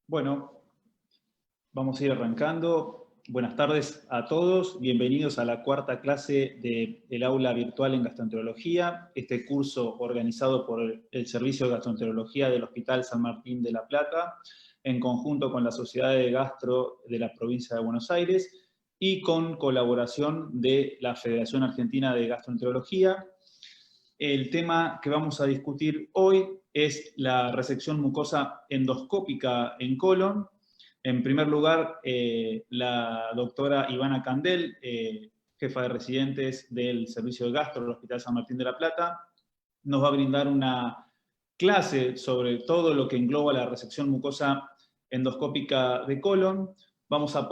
Bueno, vamos a ir arrancando. Buenas tardes a todos, bienvenidos a la cuarta clase del aula virtual en gastroenterología, este curso organizado por el Servicio de Gastroenterología del Hospital San Martín de La Plata, en conjunto con la Sociedad de Gastro de la provincia de Buenos Aires y con colaboración de la Federación Argentina de Gastroenterología. El tema que vamos a discutir hoy es la resección mucosa endoscópica en colon. En primer lugar, la doctora Ivana Candel, jefa de residentes del Servicio de Gastro del Hospital San Martín de La Plata, nos va a brindar una clase sobre todo lo que engloba la resección mucosa endoscópica de colon. Vamos a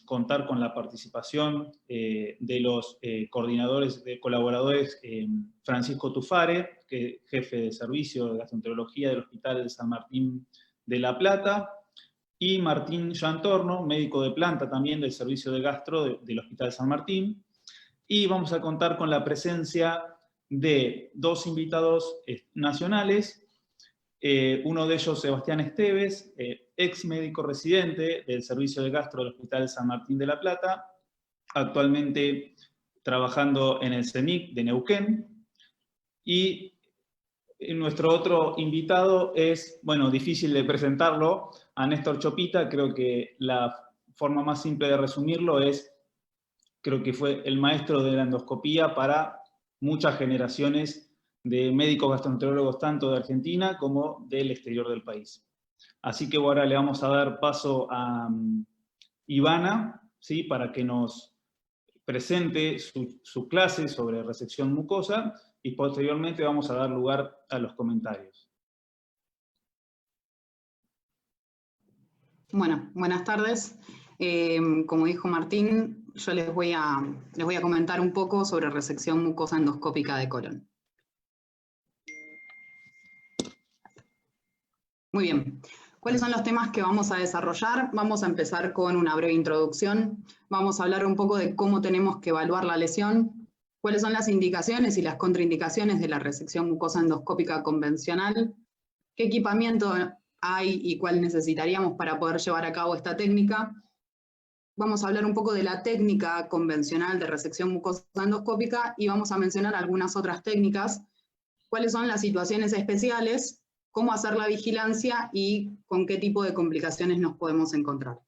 contar con la participación de los coordinadores, colaboradores, Francisco Tufare, jefe de servicio de gastroenterología del Hospital San Martín de La Plata, y Martín Llantorno, médico de planta también del servicio de gastro del Hospital San Martín. Y vamos a contar con la presencia de dos invitados nacionales, uno de ellos Sebastián Esteves, ex médico residente del servicio de gastro del Hospital San Martín de La Plata, actualmente trabajando en el CENIC de Neuquén. Y nuestro otro invitado es, bueno, difícil de presentarlo, a Néstor Chopita. Creo que la forma más simple de resumirlo es, creo que fue el maestro de la endoscopía para muchas generaciones de médicos gastroenterólogos tanto de Argentina como del exterior del país. Así que ahora le vamos a dar paso a Ivana, ¿sí?, para que nos presente su clase sobre resección mucosa y posteriormente vamos a dar lugar a los comentarios. Bueno, buenas tardes. Como dijo Martín, yo les voy a comentar un poco sobre resección mucosa endoscópica de colon. Muy bien. ¿Cuáles son los temas que vamos a desarrollar? Vamos a empezar con una breve introducción. Vamos a hablar un poco de cómo tenemos que evaluar la lesión, cuáles son las indicaciones y las contraindicaciones de la resección mucosa endoscópica convencional, qué equipamiento hay y cuál necesitaríamos para poder llevar a cabo esta técnica. Vamos a hablar un poco de la técnica convencional de resección mucosa endoscópica y vamos a mencionar algunas otras técnicas, cuáles son las situaciones especiales, cómo hacer la vigilancia y con qué tipo de complicaciones nos podemos encontrar.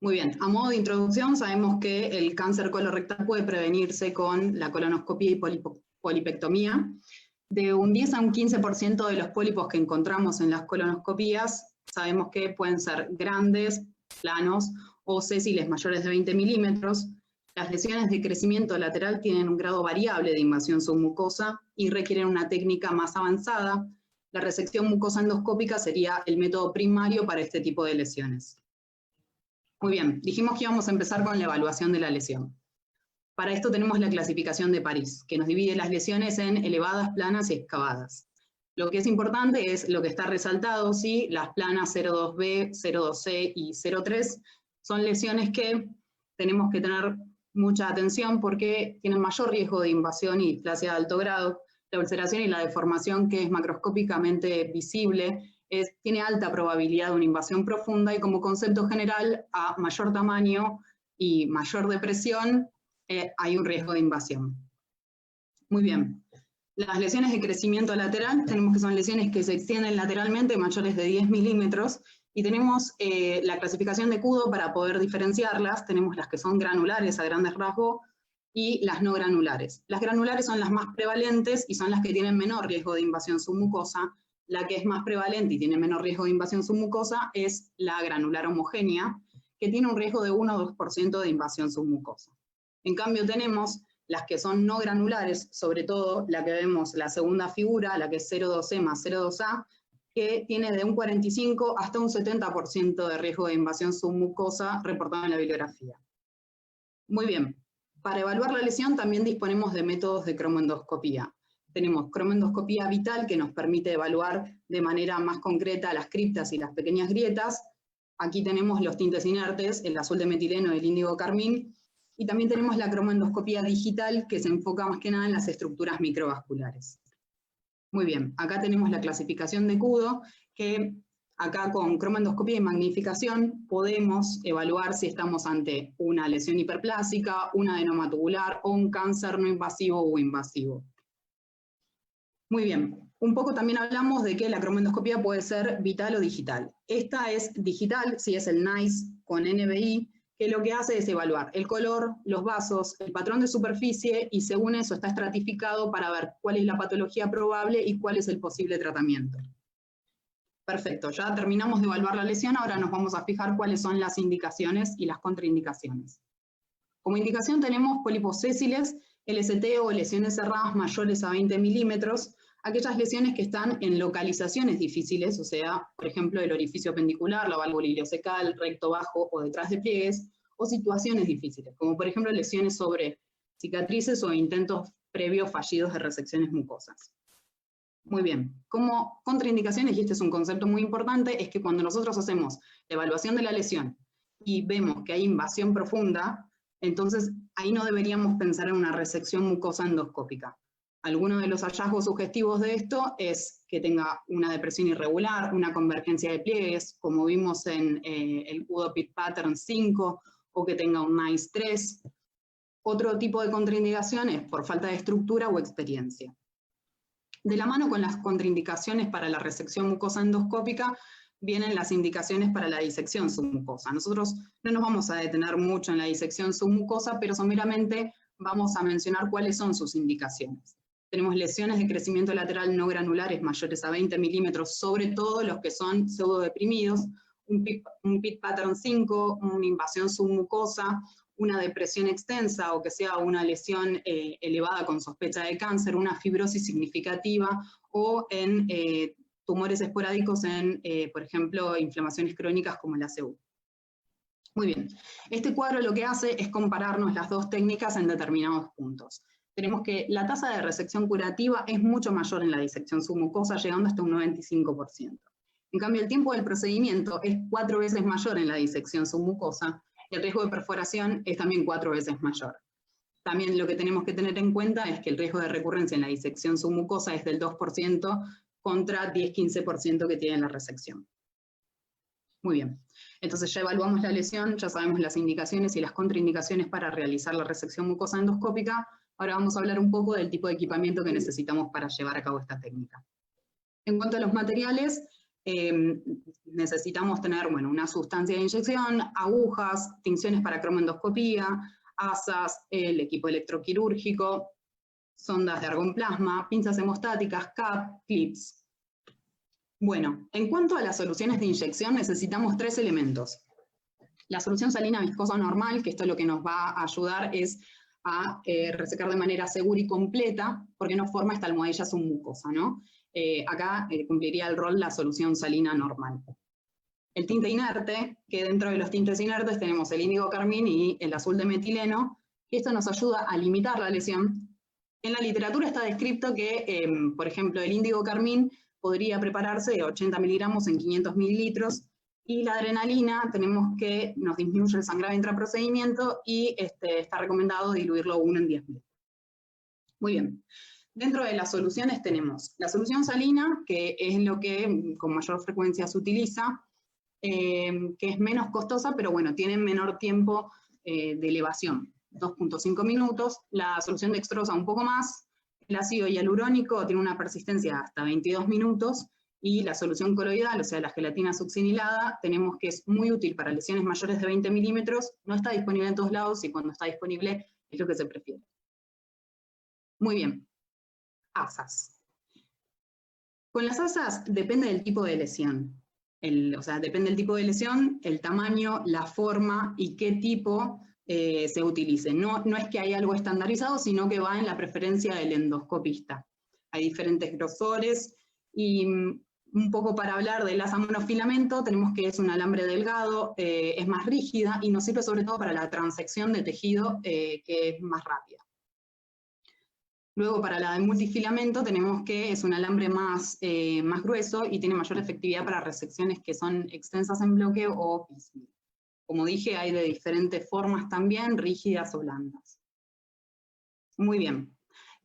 Muy bien, a modo de introducción, sabemos que el cáncer colorectal puede prevenirse con la colonoscopia y polipectomía. De un 10 a un 15% de los pólipos que encontramos en las colonoscopías, sabemos que pueden ser grandes, planos o sésiles mayores de 20 milímetros. Las lesiones de crecimiento lateral tienen un grado variable de invasión submucosa y requieren una técnica más avanzada. La resección mucosa endoscópica sería el método primario para este tipo de lesiones. Muy bien, dijimos que íbamos a empezar con la evaluación de la lesión. Para esto tenemos la clasificación de París, que nos divide las lesiones en elevadas, planas y excavadas. Lo que es importante es lo que está resaltado, ¿sí? Las planas 02B, 02C y 03 son lesiones que tenemos que tener mucha atención porque tienen mayor riesgo de invasión y displasia de alto grado. La ulceración y la deformación, que es macroscópicamente visible, tiene alta probabilidad de una invasión profunda y como concepto general, a mayor tamaño y mayor depresión, hay un riesgo de invasión. Muy bien. Las lesiones de crecimiento lateral, tenemos que son lesiones que se extienden lateralmente mayores de 10 milímetros y tenemos la clasificación de Kudo para poder diferenciarlas. Tenemos las que son granulares a grandes rasgos y las no granulares. Las granulares son las más prevalentes y son las que tienen menor riesgo de invasión submucosa. La que es más prevalente y tiene menor riesgo de invasión submucosa es la granular homogénea, que tiene un riesgo de 1 o 2% de invasión submucosa. En cambio tenemos las que son no granulares, sobre todo la que vemos la segunda figura, la que es 02C más 02A, que tiene de un 45 hasta un 70% de riesgo de invasión submucosa reportado en la bibliografía. Muy bien. Para evaluar la lesión también disponemos de métodos de cromoendoscopía. Tenemos cromoendoscopía vital, que nos permite evaluar de manera más concreta las criptas y las pequeñas grietas. Aquí tenemos los tintes inertes, el azul de metileno y el índigo carmín. Y también tenemos la cromoendoscopía digital, que se enfoca más que nada en las estructuras microvasculares. Muy bien, acá tenemos la clasificación de Kudo, que Acá con cromoendoscopía y magnificación podemos evaluar si estamos ante una lesión hiperplásica, un adenoma tubular o un cáncer no invasivo o invasivo. Muy bien, un poco también hablamos de que la cromoendoscopía puede ser vital o digital. Esta es digital, si es el NICE con NBI, que lo que hace es evaluar el color, los vasos, el patrón de superficie y según eso está estratificado para ver cuál es la patología probable y cuál es el posible tratamiento. Perfecto, ya terminamos de evaluar la lesión, ahora nos vamos a fijar cuáles son las indicaciones y las contraindicaciones. Como indicación tenemos pólipos sésiles, LST o lesiones cerradas mayores a 20 milímetros, aquellas lesiones que están en localizaciones difíciles, o sea, por ejemplo, el orificio apendicular, la válvula ileocecal, recto bajo o detrás de pliegues, o situaciones difíciles, como por ejemplo lesiones sobre cicatrices o intentos previos fallidos de resecciones mucosas. Muy bien, como contraindicaciones, y este es un concepto muy importante, es que cuando nosotros hacemos la evaluación de la lesión y vemos que hay invasión profunda, entonces ahí no deberíamos pensar en una resección mucosa endoscópica. Algunos de los hallazgos sugestivos de esto es que tenga una depresión irregular, una convergencia de pliegues, como vimos en el UDOPIT Pattern 5, o que tenga un NICE 3. Otro tipo de contraindicación es por falta de estructura o experiencia. De la mano con las contraindicaciones para la resección mucosa endoscópica, vienen las indicaciones para la disección submucosa. Nosotros no nos vamos a detener mucho en la disección submucosa, pero someramente vamos a mencionar cuáles son sus indicaciones. Tenemos lesiones de crecimiento lateral no granulares mayores a 20 milímetros, sobre todo los que son pseudodeprimidos, un PIT Pattern 5, una invasión submucosa, una depresión extensa o que sea una lesión elevada con sospecha de cáncer, una fibrosis significativa o en tumores esporádicos en, por ejemplo, inflamaciones crónicas como la CU. Muy bien, este cuadro lo que hace es compararnos las dos técnicas en determinados puntos. Tenemos que la tasa de resección curativa es mucho mayor en la disección submucosa, llegando hasta un 95%. En cambio, el tiempo del procedimiento es 4 veces mayor en la disección submucosa, y el riesgo de perforación es también 4 veces mayor. También lo que tenemos que tener en cuenta es que el riesgo de recurrencia en la disección submucosa es del 2% contra 10-15% que tiene la resección. Muy bien, entonces ya evaluamos la lesión, ya sabemos las indicaciones y las contraindicaciones para realizar la resección mucosa endoscópica. Ahora vamos a hablar un poco del tipo de equipamiento que necesitamos para llevar a cabo esta técnica. En cuanto a los materiales, necesitamos tener una sustancia de inyección, agujas, tinciones para cromoendoscopía, asas, el equipo electroquirúrgico, sondas de argonplasma, pinzas hemostáticas, CAP, clips. Bueno, en cuanto a las soluciones de inyección necesitamos 3 elementos. La solución salina viscosa normal, que esto lo que nos va a ayudar es a resecar de manera segura y completa, porque no forma esta almohadilla submucosa, ¿no? Acá cumpliría el rol la solución salina normal. El tinte inerte, que dentro de los tintes inertes tenemos el índigo carmín y el azul de metileno, y esto nos ayuda a limitar la lesión. En la literatura está descrito que, por ejemplo, el índigo carmín podría prepararse de 80 miligramos en 500 mililitros, y la adrenalina tenemos que nos disminuye el sangrado intraprocedimiento y está recomendado diluirlo 1 en 10 mililitros. Muy bien. Dentro de las soluciones tenemos la solución salina, que es lo que con mayor frecuencia se utiliza, que es menos costosa, pero bueno, tiene menor tiempo de elevación, 2.5 minutos. La solución dextrosa un poco más. El ácido hialurónico tiene una persistencia hasta 22 minutos, y la solución coloidal, o sea, la gelatina succinilada, tenemos que es muy útil para lesiones mayores de 20 milímetros, no está disponible en todos lados, y cuando está disponible es lo que se prefiere. Muy bien. Asas. Con las asas depende del tipo de lesión. O sea, depende del tipo de lesión, el tamaño, la forma y qué tipo se utilice. No es que hay algo estandarizado, sino que va en la preferencia del endoscopista. Hay diferentes grosores y un poco para hablar del asa monofilamento, tenemos que es un alambre delgado, es más rígida y nos sirve sobre todo para la transección de tejido, que es más rápida. Luego, para la de multifilamento, tenemos que es un alambre más grueso y tiene mayor efectividad para resecciones que son extensas en bloque o piecemeal. Como dije, hay de diferentes formas también, rígidas o blandas. Muy bien.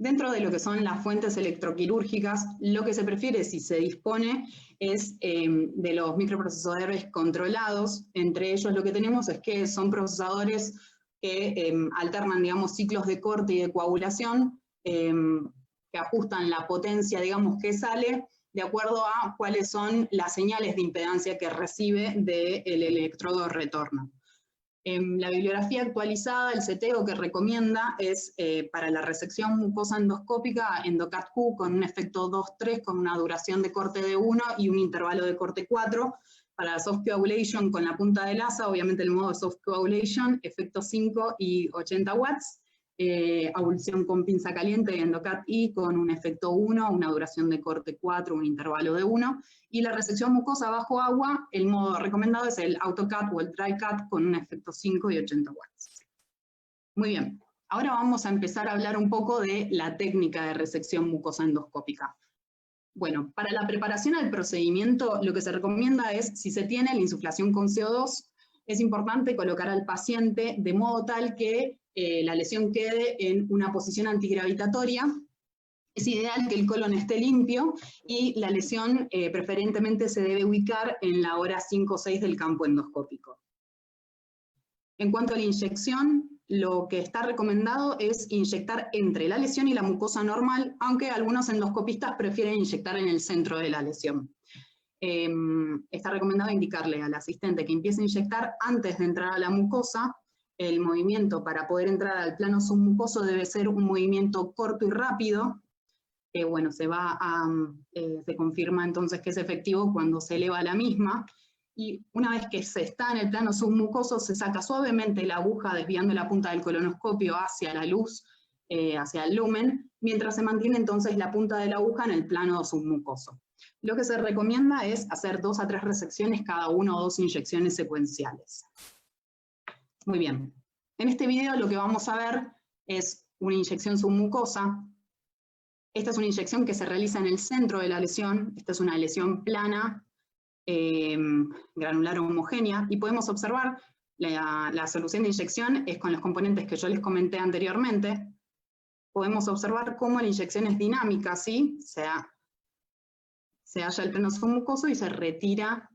Dentro de lo que son las fuentes electroquirúrgicas, lo que se prefiere, si se dispone, es de los microprocesadores controlados. Entre ellos lo que tenemos es que son procesadores que alternan, digamos, ciclos de corte y de coagulación, que ajustan la potencia, digamos, que sale de acuerdo a cuáles son las señales de impedancia que recibe del electrodo retorno. La bibliografía actualizada, el seteo que recomienda es para la resección mucosa endoscópica, EndoCAT-Q con un efecto 2-3 con una duración de corte de 1 y un intervalo de corte 4. Para la soft coagulation con la punta del asa, obviamente el modo de soft coagulation, efecto 5 y 80 watts. Abulsión con pinza caliente y EndoCAT-I con un efecto 1, una duración de corte 4, un intervalo de 1. Y la resección mucosa bajo agua, el modo recomendado es el AutoCAT o el TriCAT con un efecto 5 y 80 watts. Muy bien, ahora vamos a empezar a hablar un poco de la técnica de resección mucosa endoscópica. Bueno, para la preparación al procedimiento, lo que se recomienda es, si se tiene la insuflación con CO2, es importante colocar al paciente de modo tal que la lesión quede en una posición antigravitatoria. Es ideal que el colon esté limpio y la lesión preferentemente se debe ubicar en la hora 5 o 6 del campo endoscópico. En cuanto a la inyección, lo que está recomendado es inyectar entre la lesión y la mucosa normal, aunque algunos endoscopistas prefieren inyectar en el centro de la lesión. Está recomendado indicarle al asistente que empiece a inyectar antes de entrar a la mucosa. El movimiento para poder entrar al plano submucoso debe ser un movimiento corto y rápido, que bueno, se confirma entonces que es efectivo cuando se eleva la misma, y una vez que se está en el plano submucoso, se saca suavemente la aguja desviando la punta del colonoscopio hacia la luz, hacia el lumen, mientras se mantiene entonces la punta de la aguja en el plano submucoso. Lo que se recomienda es hacer 2 a 3 resecciones, cada 1 o 2 inyecciones secuenciales. Muy bien, en este video lo que vamos a ver es una inyección submucosa. Esta es una inyección que se realiza en el centro de la lesión. Esta es una lesión plana, granular homogénea, y podemos observar la solución de inyección es con los componentes que yo les comenté anteriormente. Podemos observar cómo la inyección es dinámica, ¿sí? Se halla el plano submucoso y se retira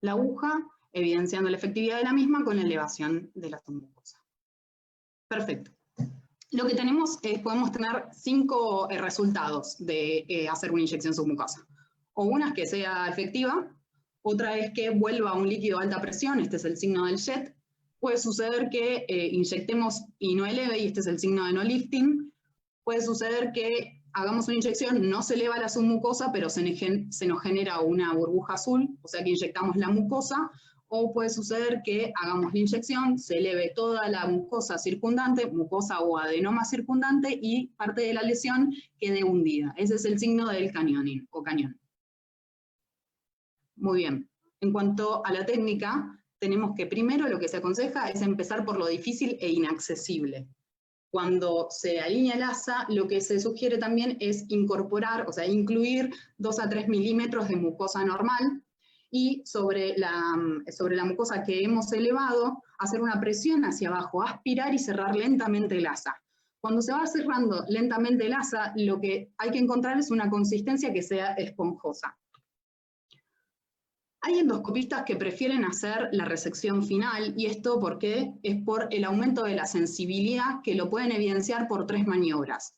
la aguja, evidenciando la efectividad de la misma con la elevación de la submucosa. Perfecto. Lo que tenemos es, podemos tener 5 resultados de hacer una inyección submucosa. O una es que sea efectiva, otra es que vuelva a un líquido a alta presión, este es el signo del jet. Puede suceder que inyectemos y no eleve, y este es el signo de no lifting. Puede suceder que hagamos una inyección, no se eleva la submucosa, pero se nos genera una burbuja azul, o sea que inyectamos la mucosa. O puede suceder que hagamos la inyección, se eleve toda la mucosa circundante, mucosa o adenoma circundante, y parte de la lesión quede hundida. Ese es el signo del canyoning o cañón. Muy bien. En cuanto a la técnica, tenemos que primero lo que se aconseja es empezar por lo difícil e inaccesible. Cuando se alinea el asa, lo que se sugiere también es incorporar, o sea, incluir 2 a 3 milímetros de mucosa normal, y sobre la mucosa que hemos elevado, hacer una presión hacia abajo, aspirar y cerrar lentamente el asa. Cuando se va cerrando lentamente el asa, lo que hay que encontrar es una consistencia que sea esponjosa. Hay endoscopistas que prefieren hacer la resección final, y esto porque es por el aumento de la sensibilidad, que lo pueden evidenciar por 3 maniobras.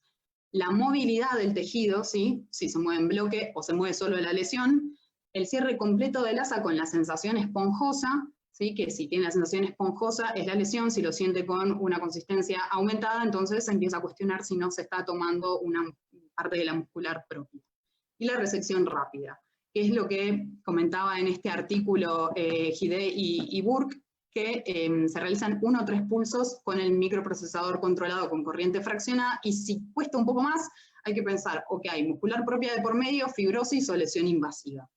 La movilidad del tejido, ¿sí? Si se mueve en bloque o se mueve solo la lesión. El cierre completo del asa con la sensación esponjosa, ¿sí? Que si tiene la sensación esponjosa es la lesión, si lo siente con una consistencia aumentada, entonces se empieza a cuestionar si no se está tomando una parte de la muscular propia. Y la resección rápida, que es lo que comentaba en este artículo Gide y Burke, que se realizan 1 o 3 pulsos con el microprocesador controlado con corriente fraccionada, y si cuesta un poco más, hay que pensar, ok, muscular propia de por medio, fibrosis o lesión invasiva.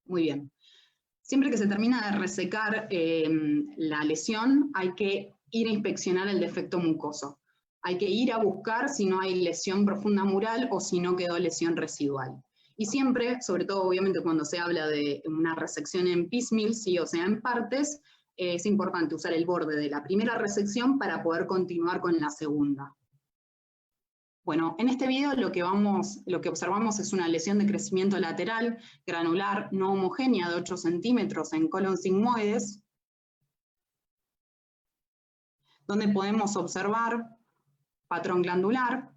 Muy bien. Siempre que se termina de resecar la lesión, hay que ir a inspeccionar el defecto mucoso. Hay que ir a buscar si no hay lesión profunda mural o si no quedó lesión residual. Y siempre, sobre todo obviamente cuando se habla de una resección en piecemeal, sí, o sea, en partes, es importante usar el borde de la primera resección para poder continuar con la segunda. Bueno, en este video lo que observamos es una lesión de crecimiento lateral, granular, no homogénea de 8 centímetros en colon sigmoides, donde podemos observar patrón glandular.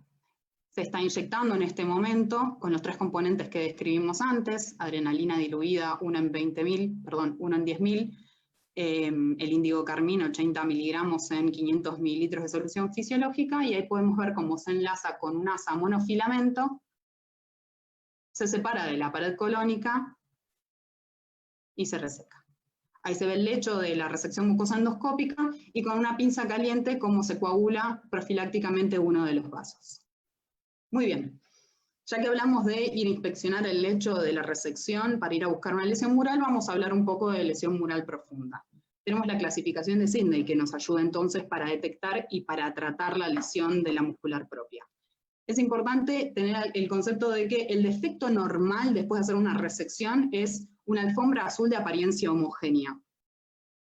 Se está inyectando en este momento con los 3 componentes que describimos antes, adrenalina diluida, una en 10.000, el índigo carmín 80 miligramos en 500 mililitros de solución fisiológica, y ahí podemos ver cómo se enlaza con un asa monofilamento, se separa de la pared colónica y se reseca. Ahí se ve el lecho de la resección mucosa endoscópica y con una pinza caliente cómo se coagula profilácticamente uno de los vasos. Muy bien. Ya que hablamos de ir a inspeccionar el lecho de la resección para ir a buscar una lesión mural, vamos a hablar un poco de lesión mural profunda. Tenemos la clasificación de Sidney, que nos ayuda entonces para detectar y para tratar la lesión de la muscular propia. Es importante tener el concepto de que el defecto normal después de hacer una resección es una alfombra azul de apariencia homogénea.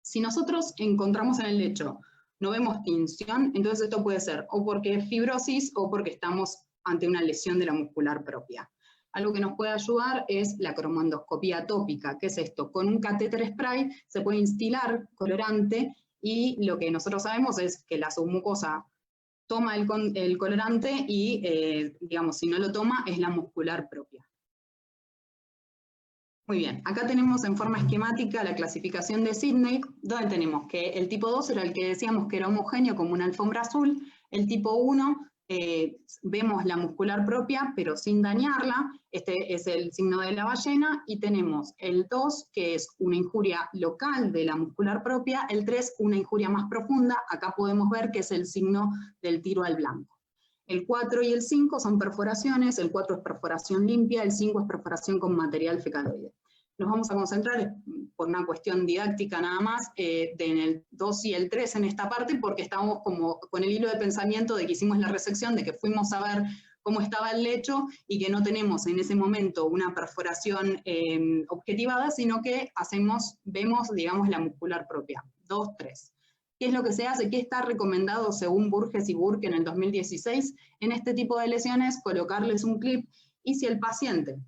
Si nosotros encontramos en el lecho, no vemos tinción, entonces esto puede ser o porque es fibrosis o porque estamos ante una lesión de la muscular propia. Algo que nos puede ayudar es la cromoendoscopía tópica. ¿Qué es esto? Con un catéter spray se puede instilar colorante y lo que nosotros sabemos es que la submucosa toma el colorante y, digamos, si no lo toma, es la muscular propia. Muy bien, acá tenemos en forma esquemática la clasificación de Sidney, donde tenemos que el tipo 2 era el que decíamos que era homogéneo como una alfombra azul, el tipo 1 vemos la muscular propia pero sin dañarla, este es el signo de la ballena, y tenemos el 2 que es una injuria local de la muscular propia, el 3 una injuria más profunda, acá podemos ver que es el signo del tiro al blanco. El 4 y el 5 son perforaciones, el 4 es perforación limpia, el 5 es perforación con material fecaloide. Nos vamos a concentrar, por una cuestión didáctica nada más, en el 2 y el 3 en esta parte, porque estamos como con el hilo de pensamiento de que hicimos la resección, de que fuimos a ver cómo estaba el lecho y que no tenemos en ese momento una perforación objetivada, sino que vemos, digamos, la muscular propia. 2, 3. ¿Qué es lo que se hace? ¿Qué está recomendado según Burgess y Burke en el 2016? En este tipo de lesiones, colocarles un clip, y si el paciente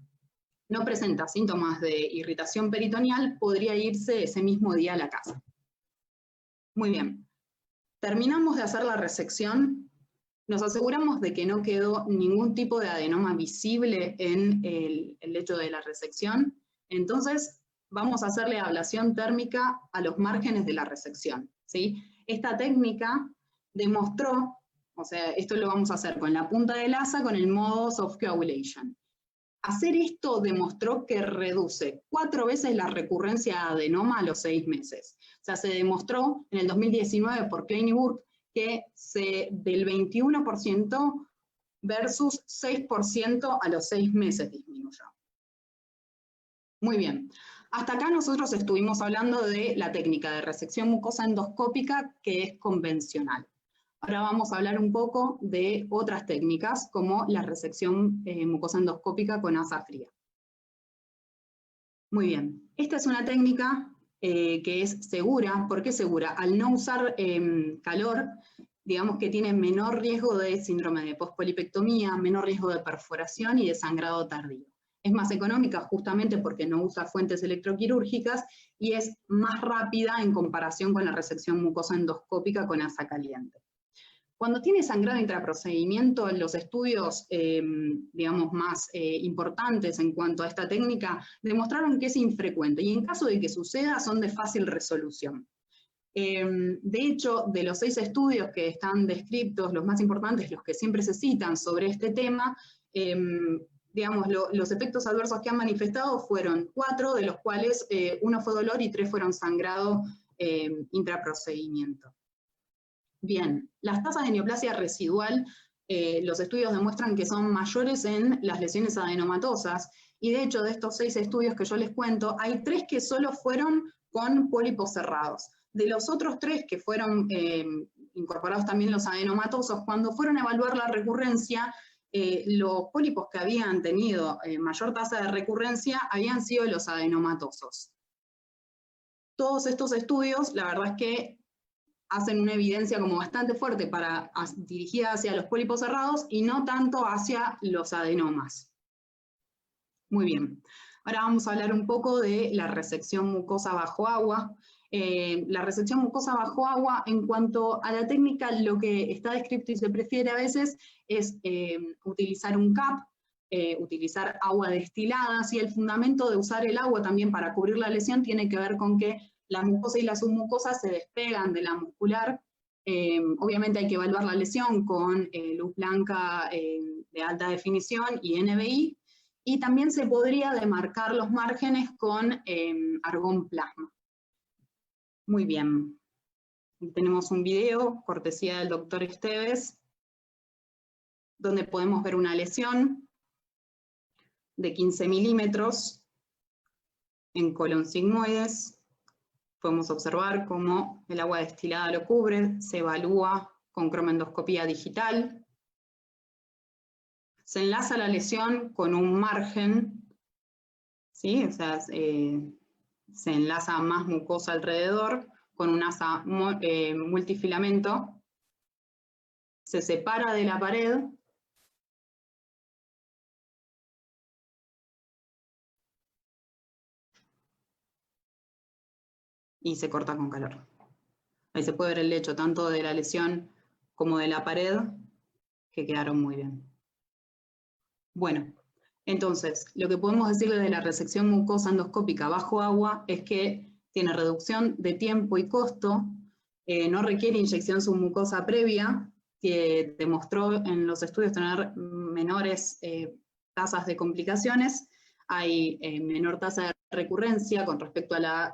no presenta síntomas de irritación peritoneal, podría irse ese mismo día a la casa. Muy bien. Terminamos de hacer la resección, nos aseguramos de que no quedó ningún tipo de adenoma visible en el lecho de la resección, entonces vamos a hacerle ablación térmica a los márgenes de la resección, ¿sí? Esta técnica demostró, o sea, esto lo vamos a hacer con la punta del asa con el modo soft coagulation. Hacer esto demostró que reduce 4 veces la recurrencia de adenoma a los 6 meses. O sea, se demostró en el 2019 por Klein y Burke que del 21% versus 6% a los 6 meses disminuyó. Muy bien. Hasta acá nosotros estuvimos hablando de la técnica de resección mucosa endoscópica que es convencional. Ahora vamos a hablar un poco de otras técnicas, como la resección mucosa endoscópica con asa fría. Muy bien, esta es una técnica que es segura. ¿Por qué segura? Al no usar calor, digamos que tiene menor riesgo de síndrome de pospolipectomía, menor riesgo de perforación y de sangrado tardío. Es más económica justamente porque no usa fuentes electroquirúrgicas y es más rápida en comparación con la resección mucosa endoscópica con asa caliente. Cuando tiene sangrado intraprocedimiento, los estudios, digamos, más importantes en cuanto a esta técnica demostraron que es infrecuente y en caso de que suceda son de fácil resolución. De hecho, de los 6 estudios que están descritos, los más importantes, los que siempre se citan sobre este tema, digamos, los efectos adversos que han manifestado fueron 4, de los cuales 1 fue dolor y 3 fueron sangrado intraprocedimiento. Bien, las tasas de neoplasia residual, los estudios demuestran que son mayores en las lesiones adenomatosas, y de hecho de estos 6 estudios que yo les cuento, hay 3 que solo fueron con pólipos cerrados. De los otros 3 que fueron incorporados también los adenomatosos, cuando fueron a evaluar la recurrencia, los pólipos que habían tenido mayor tasa de recurrencia habían sido los adenomatosos. Todos estos estudios, la verdad es que hacen una evidencia como bastante fuerte dirigida hacia los pólipos cerrados y no tanto hacia los adenomas. Muy bien. Ahora vamos a hablar un poco de la resección mucosa bajo agua. La resección mucosa bajo agua, en cuanto a la técnica, lo que está descrito y se prefiere a veces es utilizar un CAP, utilizar agua destilada. ¿Sí? El fundamento de usar el agua también para cubrir la lesión tiene que ver con que la mucosa y la submucosa se despegan de la muscular. Obviamente hay que evaluar la lesión con luz blanca de alta definición y NBI, y también se podría demarcar los márgenes con argón plasma. Muy bien. Tenemos un video, cortesía del doctor Esteves, donde podemos ver una lesión de 15 milímetros en colon sigmoides. Podemos observar cómo el agua destilada lo cubre, se evalúa con cromoendoscopía digital. Se enlaza la lesión con un margen, ¿sí? O sea, se enlaza más mucosa alrededor con un asa multifilamento. Se separa de la pared. Y se corta con calor. Ahí se puede ver el lecho tanto de la lesión como de la pared, que quedaron muy bien. Bueno, entonces, lo que podemos decirle de la resección mucosa endoscópica bajo agua es que tiene reducción de tiempo y costo, no requiere inyección submucosa previa, que demostró en los estudios tener menores tasas de complicaciones. Hay menor tasa de recurrencia con respecto a la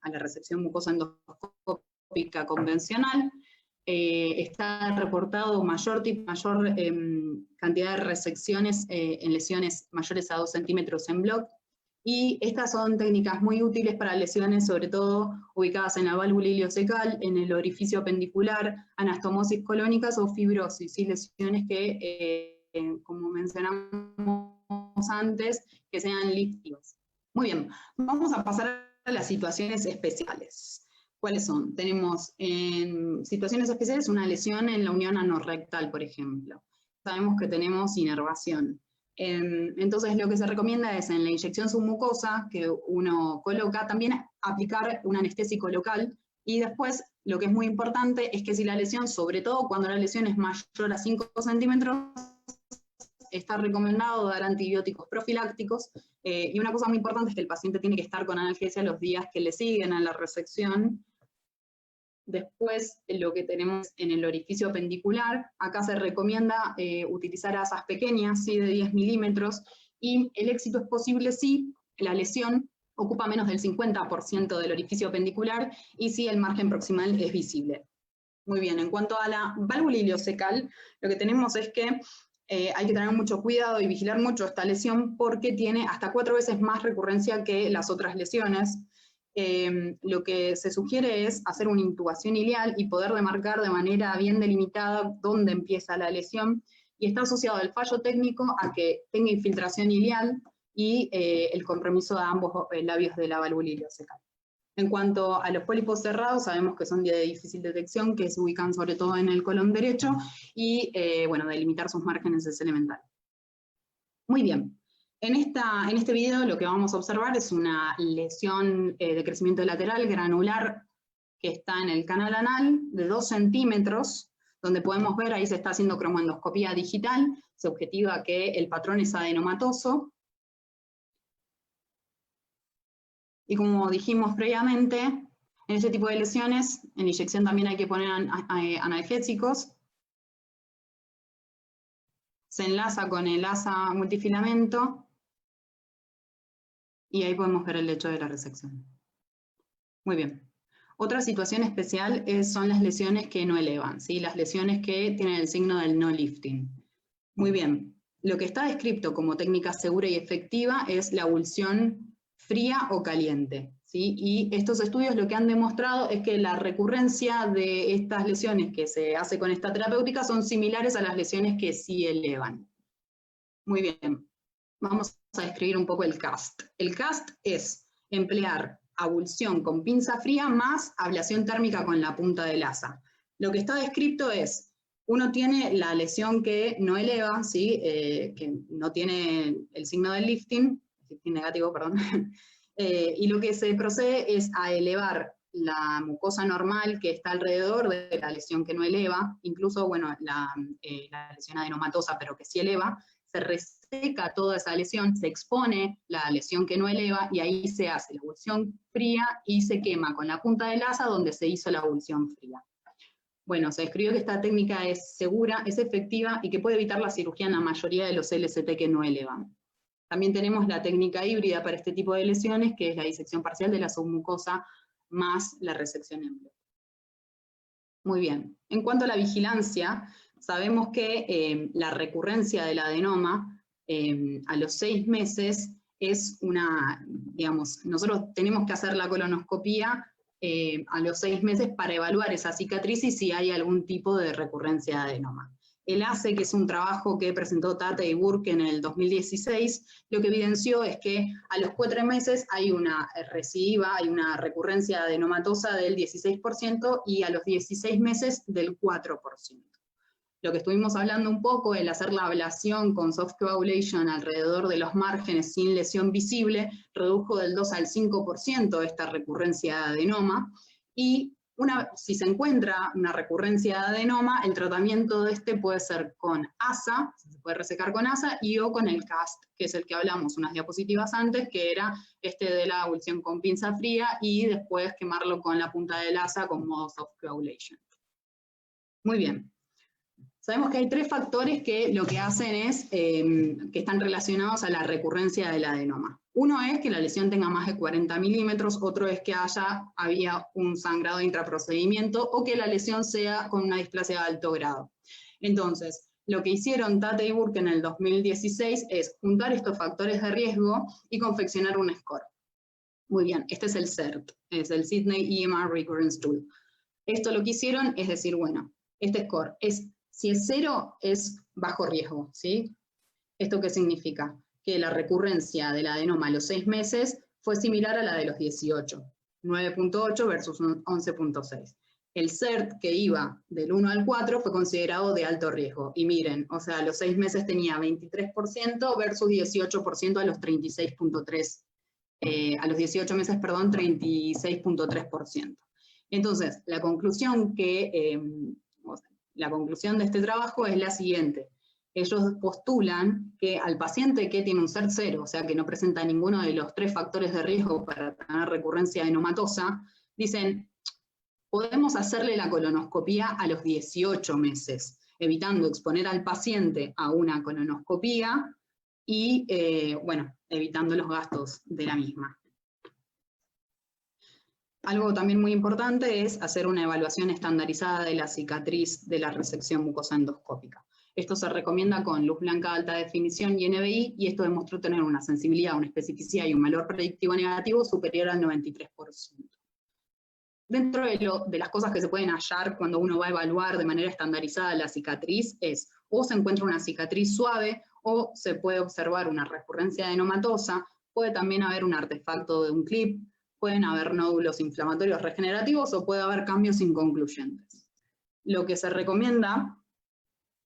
resección mucosa endoscópica convencional. Está reportado mayor cantidad de resecciones en lesiones mayores a 2 centímetros en bloc, y estas son técnicas muy útiles para lesiones, sobre todo ubicadas en la válvula iliocecal, en el orificio apendicular, anastomosis colónicas o fibrosis, y lesiones que, como mencionamos antes, que sean liftivas. Muy bien, vamos a pasar a las situaciones especiales. ¿Cuáles son? Tenemos en situaciones especiales una lesión en la unión anorrectal, por ejemplo. Sabemos que tenemos inervación. Entonces lo que se recomienda es en la inyección submucosa que uno coloca, también aplicar un anestésico local, y después lo que es muy importante es que si la lesión, sobre todo cuando la lesión es mayor a 5 centímetros, está recomendado dar antibióticos profilácticos, y una cosa muy importante es que el paciente tiene que estar con analgesia los días que le siguen a la resección. Después, lo que tenemos en el orificio apendicular, acá se recomienda utilizar asas pequeñas, ¿sí? De 10 milímetros, y el éxito es posible si la lesión ocupa menos del 50% del orificio apendicular y si el margen proximal es visible. Muy bien, en cuanto a la válvula iliocecal, lo que tenemos es que hay que tener mucho cuidado y vigilar mucho esta lesión porque tiene hasta 4 veces más recurrencia que las otras lesiones. Lo que se sugiere es hacer una intubación ileal y poder demarcar de manera bien delimitada dónde empieza la lesión, y está asociado el fallo técnico a que tenga infiltración ileal y el compromiso de ambos labios de la válvula iliocecal. En cuanto a los pólipos cerrados, sabemos que son de difícil detección, que se ubican sobre todo en el colon derecho, y bueno, delimitar sus márgenes es elemental. Muy bien. En este video lo que vamos a observar es una lesión de crecimiento lateral granular que está en el canal anal de 2 centímetros, donde podemos ver, ahí se está haciendo cromoendoscopía digital, se objetiva que el patrón es adenomatoso. Y como dijimos previamente, en este tipo de lesiones, en inyección también hay que poner analgésicos. Se enlaza con el asa multifilamento, y ahí podemos ver el lecho de la resección. Muy bien. Otra situación especial son las lesiones que no elevan, ¿sí? Las lesiones que tienen el signo del no lifting. Muy bien. Lo que está descrito como técnica segura y efectiva es la abulsión fría o caliente, ¿sí? Y estos estudios lo que han demostrado es que la recurrencia de estas lesiones que se hace con esta terapéutica son similares a las lesiones que sí elevan. Muy bien. Vamos a describir un poco el CAST. El CAST es emplear abulsión con pinza fría más ablación térmica con la punta del asa. Lo que está descrito es, uno tiene la lesión que no eleva, ¿sí? Que no tiene el signo del lifting negativo, perdón, y lo que se procede es a elevar la mucosa normal que está alrededor de la lesión que no eleva, incluso, bueno, la lesión adenomatosa, pero que sí eleva, se reseca toda esa lesión, se expone la lesión que no eleva, y ahí se hace la abulsión fría y se quema con la punta del asa donde se hizo la abulsión fría. Bueno, se describió que esta técnica es segura, es efectiva y que puede evitar la cirugía en la mayoría de los LST que no elevan. También tenemos la técnica híbrida para este tipo de lesiones, que es la disección parcial de la submucosa más la resección en bloque. Muy bien. En cuanto a la vigilancia, sabemos que la recurrencia del adenoma a los 6 meses es una, digamos, nosotros tenemos que hacer la colonoscopía a los 6 meses para evaluar esa cicatriz y si hay algún tipo de recurrencia de adenoma. El ACE, que es un trabajo que presentó Tate y Burke en el 2016, lo que evidenció es que a los 4 meses hay una recidiva, hay una recurrencia adenomatosa del 16% y a los 16 meses del 4%. Lo que estuvimos hablando un poco, el hacer la ablación con soft coagulation alrededor de los márgenes sin lesión visible, redujo del 2 al 5% esta recurrencia de adenoma, y si se encuentra una recurrencia de adenoma, el tratamiento de este puede ser con ASA, se puede resecar con ASA, y o con el CAST, que es el que hablamos unas diapositivas antes, que era este de la abulsión con pinza fría, y después quemarlo con la punta del ASA con modo soft coagulation. Muy bien. Sabemos que hay 3 factores que lo que hacen es, que están relacionados a la recurrencia del adenoma. Uno es que la lesión tenga más de 40 milímetros, otro es que había un sangrado intraprocedimiento o que la lesión sea con una displasia de alto grado. Entonces, lo que hicieron Tate y Burke en el 2016 es juntar estos factores de riesgo y confeccionar un score. Muy bien, este es el CERT, es el Sydney EMR Recurrence Tool. Esto lo que hicieron es decir, bueno, este score si es 0, es bajo riesgo, ¿sí? ¿Esto qué significa? Que la recurrencia del adenoma a los 6 meses fue similar a la de los 18, 9.8 versus 11.6. El CERT, que iba del 1 al 4, fue considerado de alto riesgo. Y miren, o sea, a los 6 meses tenía 23% versus 18% a los 36.3, a los 18 meses, perdón, 36.3%. Entonces, la conclusión de este trabajo es la siguiente. Ellos postulan que al paciente que tiene un CERT 0, o sea que no presenta ninguno de los 3 factores de riesgo para tener recurrencia adenomatosa, dicen, podemos hacerle la colonoscopía a los 18 meses, evitando exponer al paciente a una colonoscopía y, bueno, evitando los gastos de la misma. Algo también muy importante es hacer una evaluación estandarizada de la cicatriz de la resección mucosa endoscópica. Esto se recomienda con luz blanca de alta definición y NBI, y esto demostró tener una sensibilidad, una especificidad y un valor predictivo negativo superior al 93%. Dentro de las cosas que se pueden hallar cuando uno va a evaluar de manera estandarizada la cicatriz es, o se encuentra una cicatriz suave, o se puede observar una recurrencia adenomatosa, puede también haber un artefacto de un clip, pueden haber nódulos inflamatorios regenerativos o puede haber cambios inconcluyentes. Lo que se recomienda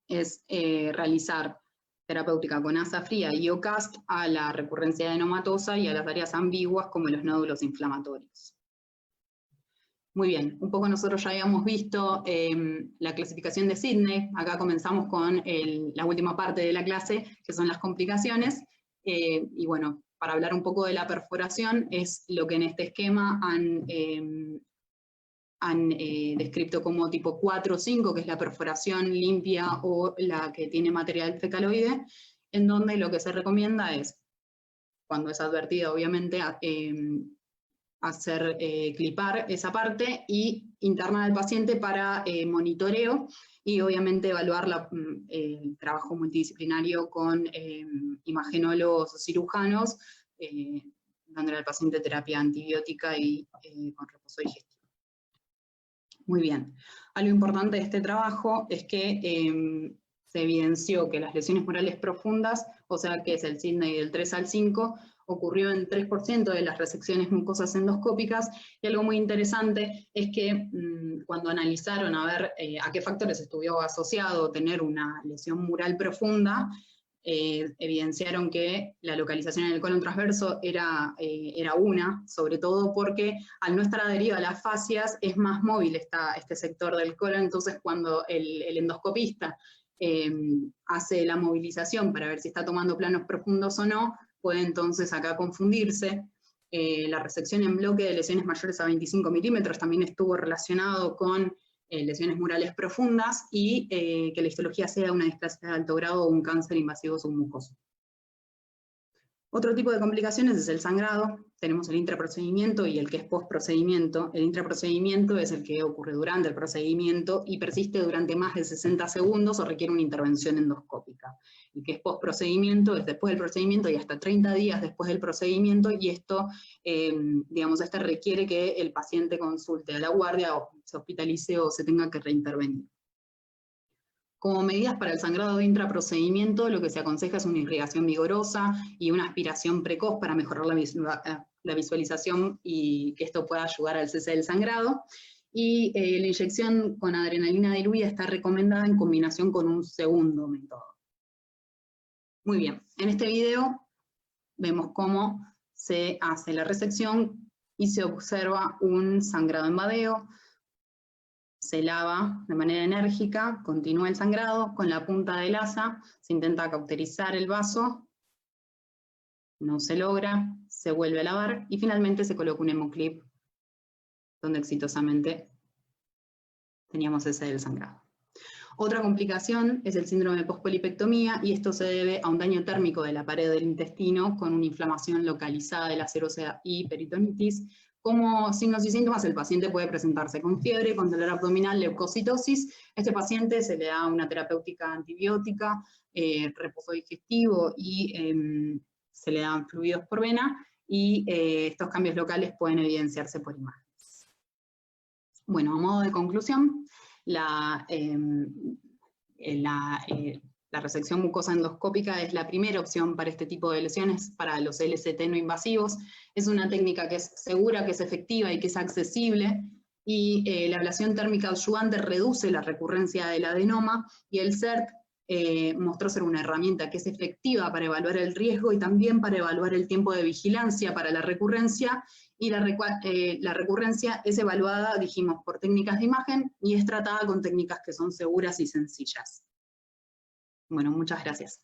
es realizar terapéutica con asa fría y o CAST a la recurrencia adenomatosa y a las áreas ambiguas como los nódulos inflamatorios. Muy bien, un poco nosotros ya habíamos visto la clasificación de Sydney. Acá comenzamos con la última parte de la clase, que son las complicaciones. Y bueno, para hablar un poco de la perforación, es lo que en este esquema han descrito como tipo 4 o 5, que es la perforación limpia o la que tiene material fecaloide, en donde lo que se recomienda es, cuando es advertida obviamente, hacer clipar esa parte y internar al paciente para monitoreo y obviamente evaluar el trabajo multidisciplinario con imagenólogos o cirujanos, dándole al paciente terapia antibiótica y con reposo digestivo. Muy bien. Algo importante de este trabajo es que se evidenció que las lesiones murales profundas, o sea que es el Sydney del 3 al 5, ocurrió en 3% de las resecciones mucosas endoscópicas, y algo muy interesante es que cuando analizaron a ver a qué factores estuvo asociado tener una lesión mural profunda, evidenciaron que la localización en el colon transverso era una, sobre todo porque al no estar adherido a las fascias es más móvil este sector del colon, entonces cuando el endoscopista hace la movilización para ver si está tomando planos profundos o no, puede entonces acá confundirse. La resección en bloque de lesiones mayores a 25 milímetros también estuvo relacionado con lesiones murales profundas y que la histología sea una displasia de alto grado o un cáncer invasivo submucoso. Otro tipo de complicaciones es el sangrado. Tenemos el intraprocedimiento y el que es postprocedimiento. El intraprocedimiento es el que ocurre durante el procedimiento y persiste durante más de 60 segundos o requiere una intervención endoscópica. El que es postprocedimiento es después del procedimiento y hasta 30 días después del procedimiento, y esto, este requiere que el paciente consulte a la guardia o se hospitalice o se tenga que reintervenir. Como medidas para el sangrado de intraprocedimiento, lo que se aconseja es una irrigación vigorosa y una aspiración precoz para mejorar la visualización y que esto pueda ayudar al cese del sangrado. Y la inyección con adrenalina diluida está recomendada en combinación con un segundo método. Muy bien, en este video vemos cómo se hace la resección y se observa un sangrado en vadeo. Se lava de manera enérgica, continúa el sangrado, con la punta del asa se intenta cauterizar el vaso, no se logra, se vuelve a lavar y finalmente se coloca un hemoclip donde exitosamente teníamos cese del sangrado. Otra complicación es el síndrome postpolipectomía, y esto se debe a un daño térmico de la pared del intestino con una inflamación localizada de la serosa y peritonitis. Como signos y síntomas, el paciente puede presentarse con fiebre, con dolor abdominal, leucocitosis. A este paciente se le da una terapéutica antibiótica, reposo digestivo y se le dan fluidos por vena, y estos cambios locales pueden evidenciarse por imágenes. Bueno, a modo de conclusión, la resección mucosa endoscópica es la primera opción para este tipo de lesiones, para los LCT no invasivos. Es una técnica que es segura, que es efectiva y que es accesible, y la ablación térmica adyuvante reduce la recurrencia del adenoma, y el CERT mostró ser una herramienta que es efectiva para evaluar el riesgo y también para evaluar el tiempo de vigilancia para la recurrencia, y la recurrencia es evaluada, dijimos, por técnicas de imagen y es tratada con técnicas que son seguras y sencillas. Bueno, muchas gracias.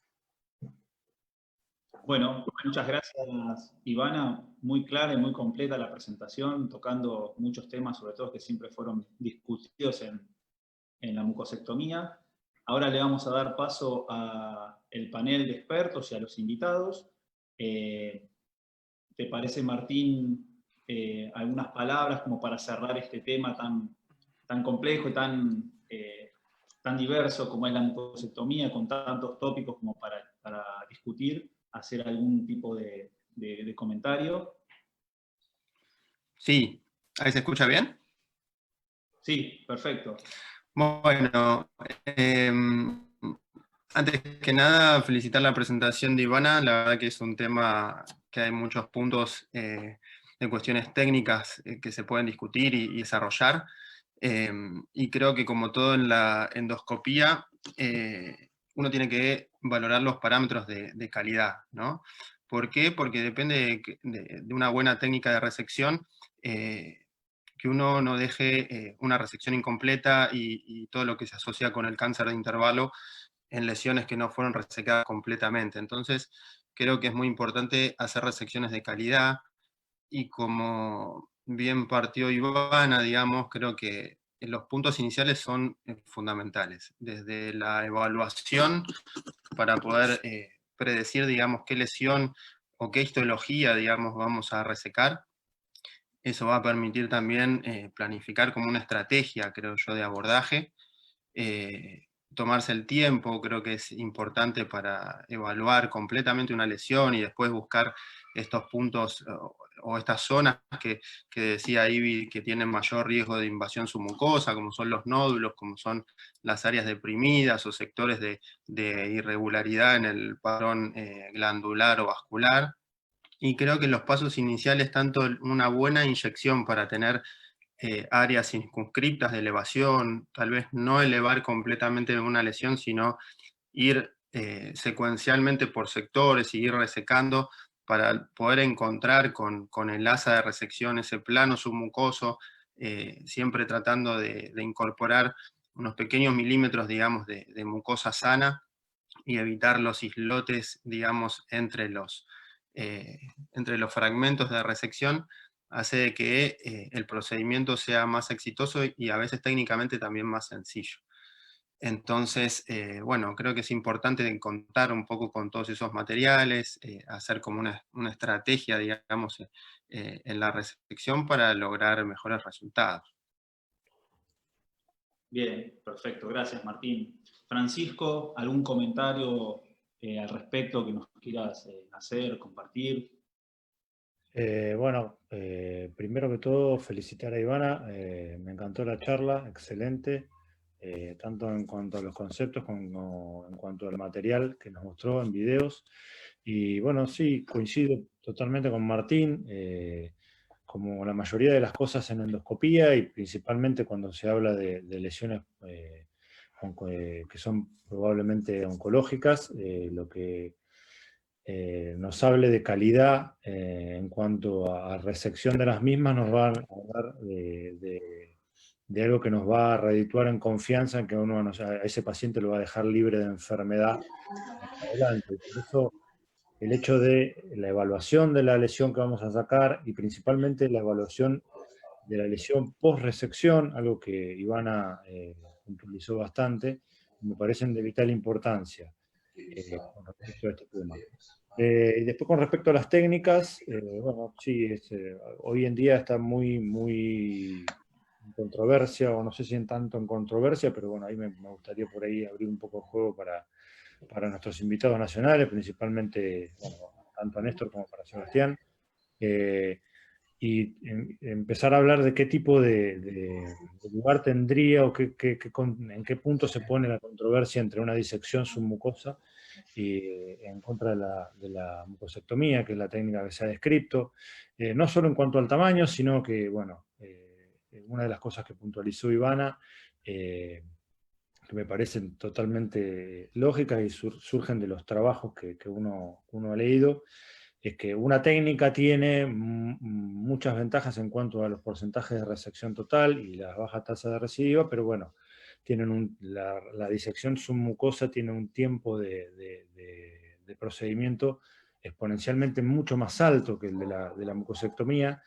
Bueno, muchas gracias, Ivana. Muy clara y muy completa la presentación, tocando muchos temas, sobre todo que siempre fueron discutidos en la mucosectomía. Ahora le vamos a dar paso al panel de expertos y a los invitados. ¿Te parece, Martín, algunas palabras como para cerrar este tema tan complejo y tan diverso como es la mucosectomía, con tantos tópicos como para discutir, hacer algún tipo de comentario? Sí, ¿ahí se escucha bien? Sí, perfecto. Bueno, antes que nada, felicitar la presentación de Ivana. La verdad que es un tema que hay muchos puntos de cuestiones técnicas que se pueden discutir y desarrollar. Y creo que como todo en la endoscopía, uno tiene que valorar los parámetros de calidad, ¿no? ¿Por qué? Porque depende de una buena técnica de resección, que uno no deje una resección incompleta y todo lo que se asocia con el cáncer de intervalo en lesiones que no fueron resecadas completamente. Entonces, creo que es muy importante hacer resecciones de calidad, y como bien partió Ivana, digamos, creo que los puntos iniciales son fundamentales. Desde la evaluación para poder predecir, digamos, qué lesión o qué histología, digamos, vamos a resecar. Eso va a permitir también planificar como una estrategia, creo yo, de abordaje. Tomarse el tiempo, creo que es importante para evaluar completamente una lesión y después buscar estos puntos o estas zonas que decía Ivy que tienen mayor riesgo de invasión submucosa, como son los nódulos, como son las áreas deprimidas o sectores de irregularidad en el patrón glandular o vascular. Y creo que los pasos iniciales, tanto una buena inyección para tener áreas circunscriptas de elevación, tal vez no elevar completamente una lesión, sino ir secuencialmente por sectores y ir resecando para poder encontrar con el asa de resección ese plano submucoso, siempre tratando de incorporar unos pequeños milímetros, digamos, de mucosa sana y evitar los islotes, digamos, entre los fragmentos de resección, hace de que el procedimiento sea más exitoso y a veces técnicamente también más sencillo. Entonces, bueno, creo que es importante contar un poco con todos esos materiales, hacer como una estrategia, digamos, en la resección para lograr mejores resultados. Bien, perfecto, gracias Martín. Francisco, ¿algún comentario al respecto que nos quieras hacer, compartir? Bueno, primero que todo, felicitar a Ivana. Me encantó la charla, excelente, tanto en cuanto a los conceptos como en cuanto al material que nos mostró en videos. Y bueno, sí, coincido totalmente con Martín, como la mayoría de las cosas en endoscopía y principalmente cuando se habla de lesiones que son probablemente oncológicas, lo que nos hable de calidad en cuanto a resección de las mismas, nos va a hablar de algo que nos va a redituar en confianza, en que a ese paciente lo va a dejar libre de enfermedad adelante. Por eso, el hecho de la evaluación de la lesión que vamos a sacar y principalmente la evaluación de la lesión post-resección, algo que Ivana puntualizó bastante, me parecen de vital importancia con respecto a este tema. Y después con respecto a las técnicas, bueno, sí, hoy en día está muy en controversia, o no sé si en tanto en controversia, pero bueno, ahí me gustaría por ahí abrir un poco el juego para nuestros invitados nacionales, principalmente, bueno, tanto a Néstor como para Sebastián, y empezar a hablar de qué tipo de lugar tendría o en qué punto se pone la controversia entre una disección submucosa y en contra de la mucosectomía, que es la técnica que se ha descrito, no solo en cuanto al tamaño, sino que, bueno, una de las cosas que puntualizó Ivana, que me parecen totalmente lógicas y surgen de los trabajos que uno ha leído, es que una técnica tiene muchas ventajas en cuanto a los porcentajes de resección total y la baja tasa de recidiva, pero bueno, la disección submucosa tiene un tiempo de procedimiento exponencialmente mucho más alto que el de la mucosectomía,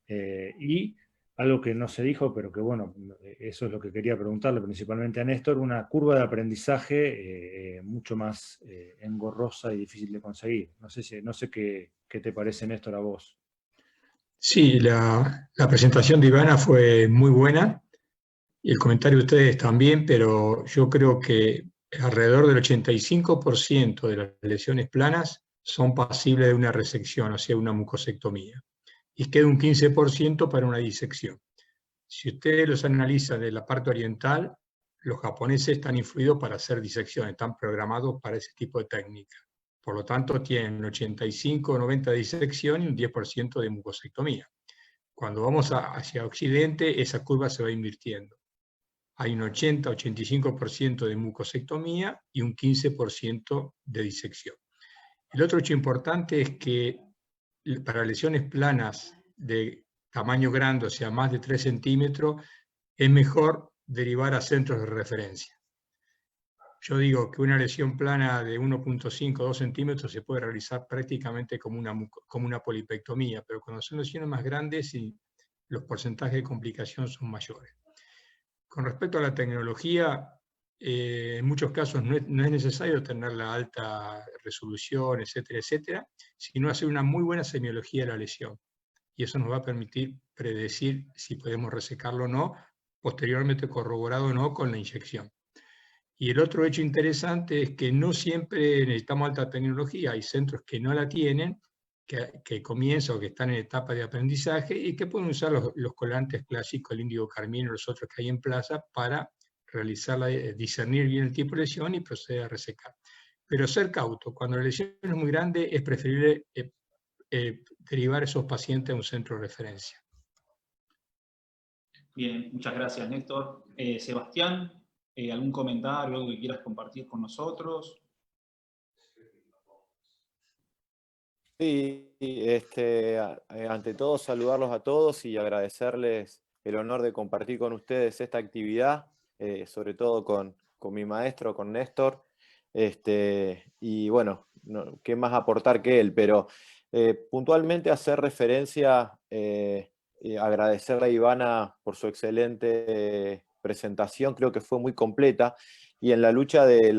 y algo que no se dijo, pero que bueno, eso es lo que quería preguntarle principalmente a Néstor, una curva de aprendizaje mucho más engorrosa y difícil de conseguir. No sé qué te parece, Néstor, a vos. Sí, la presentación de Ivana fue muy buena y el comentario de ustedes también, pero yo creo que alrededor del 85% de las lesiones planas son pasibles de una resección, o sea, una mucosectomía. Y queda un 15% para una disección. Si ustedes los analizan de la parte oriental, los japoneses están influidos para hacer disecciones, están programados para ese tipo de técnica. Por lo tanto, tienen 85 o 90 de disección y un 10% de mucosectomía. Cuando vamos hacia Occidente, esa curva se va invirtiendo. Hay un 80-85% de mucosectomía y un 15% de disección. El otro hecho importante es que para lesiones planas de tamaño grande, o sea, más de 3 centímetros, es mejor derivar a centros de referencia. Yo digo que una lesión plana de 1.5 o 2 centímetros se puede realizar prácticamente como una polipectomía, pero cuando son lesiones más grandes y los porcentajes de complicación son mayores. Con respecto a la tecnología, en muchos casos no es necesario tener la alta resolución, etcétera, etcétera, sino hacer una muy buena semiología de la lesión. Y eso nos va a permitir predecir si podemos resecarlo o no, posteriormente corroborado o no con la inyección. Y el otro hecho interesante es que no siempre necesitamos alta tecnología, hay centros que no la tienen, que comienzan o que están en etapa de aprendizaje y que pueden usar los colantes clásicos, el índigo carmín o los otros que hay en plaza para discernir bien el tipo de lesión y proceder a resecar. Pero ser cauto, cuando la lesión es muy grande es preferible derivar esos pacientes a un centro de referencia. Bien, muchas gracias, Néstor. Sebastián, ¿algún comentario, algo que quieras compartir con nosotros? Sí, ante todo saludarlos a todos y agradecerles el honor de compartir con ustedes esta actividad, sobre todo con mi maestro, con Néstor. Y bueno, qué más aportar que él, pero puntualmente hacer referencia, y agradecerle a Ivana por su excelente presentación, creo que fue muy completa, y en la lucha de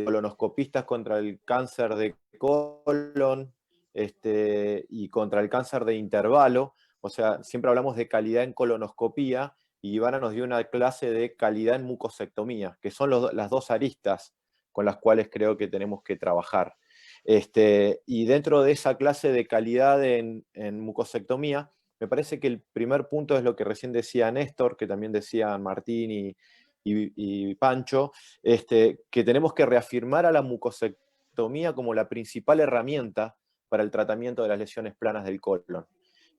colonoscopistas contra el cáncer de colon, y contra el cáncer de intervalo, o sea, siempre hablamos de calidad en colonoscopía, y Ivana nos dio una clase de calidad en mucosectomía, que son las dos aristas con las cuales creo que tenemos que trabajar. Y dentro de esa clase de calidad en mucosectomía, me parece que el primer punto es lo que recién decía Néstor, que también decían Martín y Pancho, que tenemos que reafirmar a la mucosectomía como la principal herramienta para el tratamiento de las lesiones planas del colon.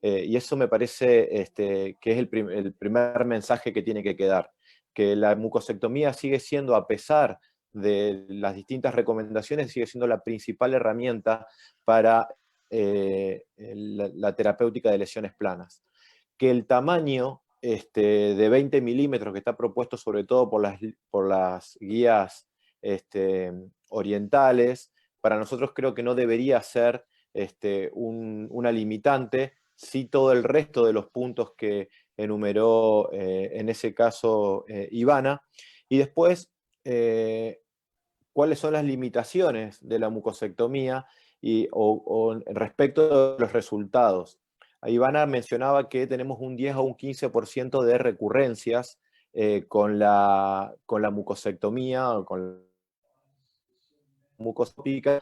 Y eso me parece que es el primer mensaje que tiene que quedar, que la mucosectomía sigue siendo, a pesar de las distintas recomendaciones, sigue siendo la principal herramienta para la terapéutica de lesiones planas. Que el tamaño de 20 milímetros que está propuesto sobre todo por las guías orientales, para nosotros creo que no debería ser una limitante, si todo el resto de los puntos que enumeró en ese caso Ivana. Y después, cuáles son las limitaciones de la mucosectomía o respecto de los resultados. Ivana mencionaba que tenemos un 10 o un 15% de recurrencias con la mucosectomía o con la mucoscópica.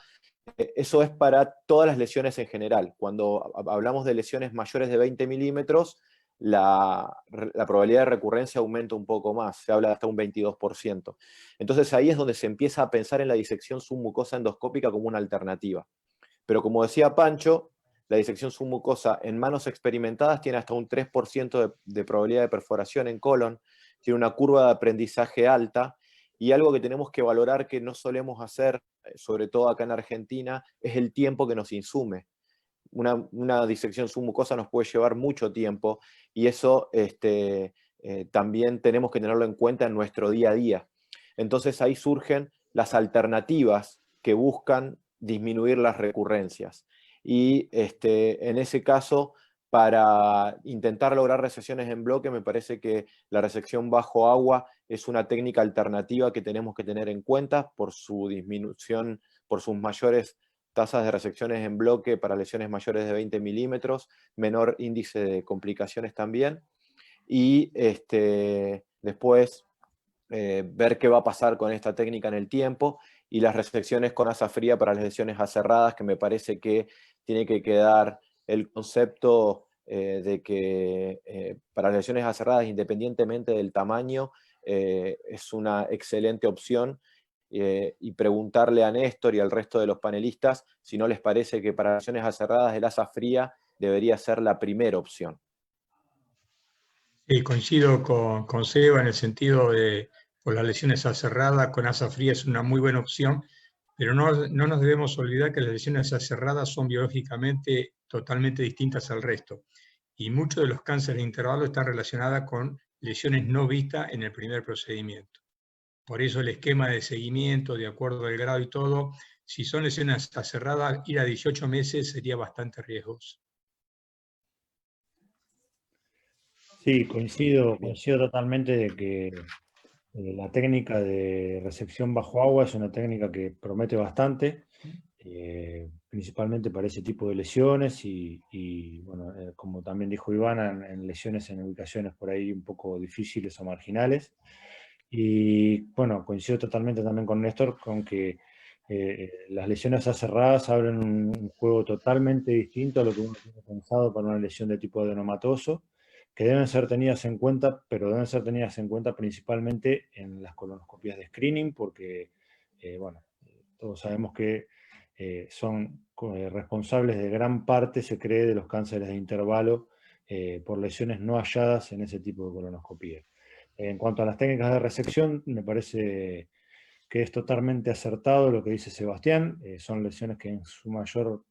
Eso es para todas las lesiones en general. Cuando hablamos de lesiones mayores de 20 milímetros, la probabilidad de recurrencia aumenta un poco más, se habla de hasta un 22%. Entonces ahí es donde se empieza a pensar en la disección submucosa endoscópica como una alternativa. Pero como decía Pancho, la disección submucosa en manos experimentadas tiene hasta un 3% de probabilidad de perforación en colon, tiene una curva de aprendizaje alta, y algo que tenemos que valorar que no solemos hacer, sobre todo acá en Argentina, es el tiempo que nos insume. Una disección submucosa nos puede llevar mucho tiempo, y eso también tenemos que tenerlo en cuenta en nuestro día a día. Entonces ahí surgen las alternativas que buscan disminuir las recurrencias. Y en ese caso, para intentar lograr resecciones en bloque, me parece que la resección bajo agua es una técnica alternativa que tenemos que tener en cuenta por su disminución, por sus mayores tasas de resecciones en bloque para lesiones mayores de 20 milímetros, menor índice de complicaciones también, y después ver qué va a pasar con esta técnica en el tiempo, y las resecciones con asa fría para las lesiones aserradas, que me parece que tiene que quedar el concepto de que para las lesiones aserradas, independientemente del tamaño, es una excelente opción, y preguntarle a Néstor y al resto de los panelistas si no les parece que para lesiones aserradas el asa fría debería ser la primera opción. Sí, coincido con Seba en el sentido de, por las lesiones aserradas, con asa fría es una muy buena opción, pero no nos debemos olvidar que las lesiones aserradas son biológicamente totalmente distintas al resto. Y muchos de los cánceres de intervalo están relacionados con lesiones no vistas en el primer procedimiento. Por eso el esquema de seguimiento, de acuerdo al grado y todo, si son lesiones aserradas, ir a 18 meses sería bastante riesgoso. Sí, coincido totalmente de que la técnica de resección bajo agua es una técnica que promete bastante, principalmente para ese tipo de lesiones y bueno, como también dijo Ivana, en lesiones en ubicaciones por ahí un poco difíciles o marginales. Y bueno, coincido totalmente también con Néstor con que las lesiones aserradas abren un juego totalmente distinto a lo que uno tiene pensado para una lesión de tipo adenomatoso, que deben ser tenidas en cuenta, pero deben ser tenidas en cuenta principalmente en las colonoscopías de screening, porque, bueno, todos sabemos que son responsables de gran parte, se cree, de los cánceres de intervalo por lesiones no halladas en ese tipo de colonoscopía. En cuanto a las técnicas de resección, me parece que es totalmente acertado lo que dice Sebastián. Son lesiones que en su mayor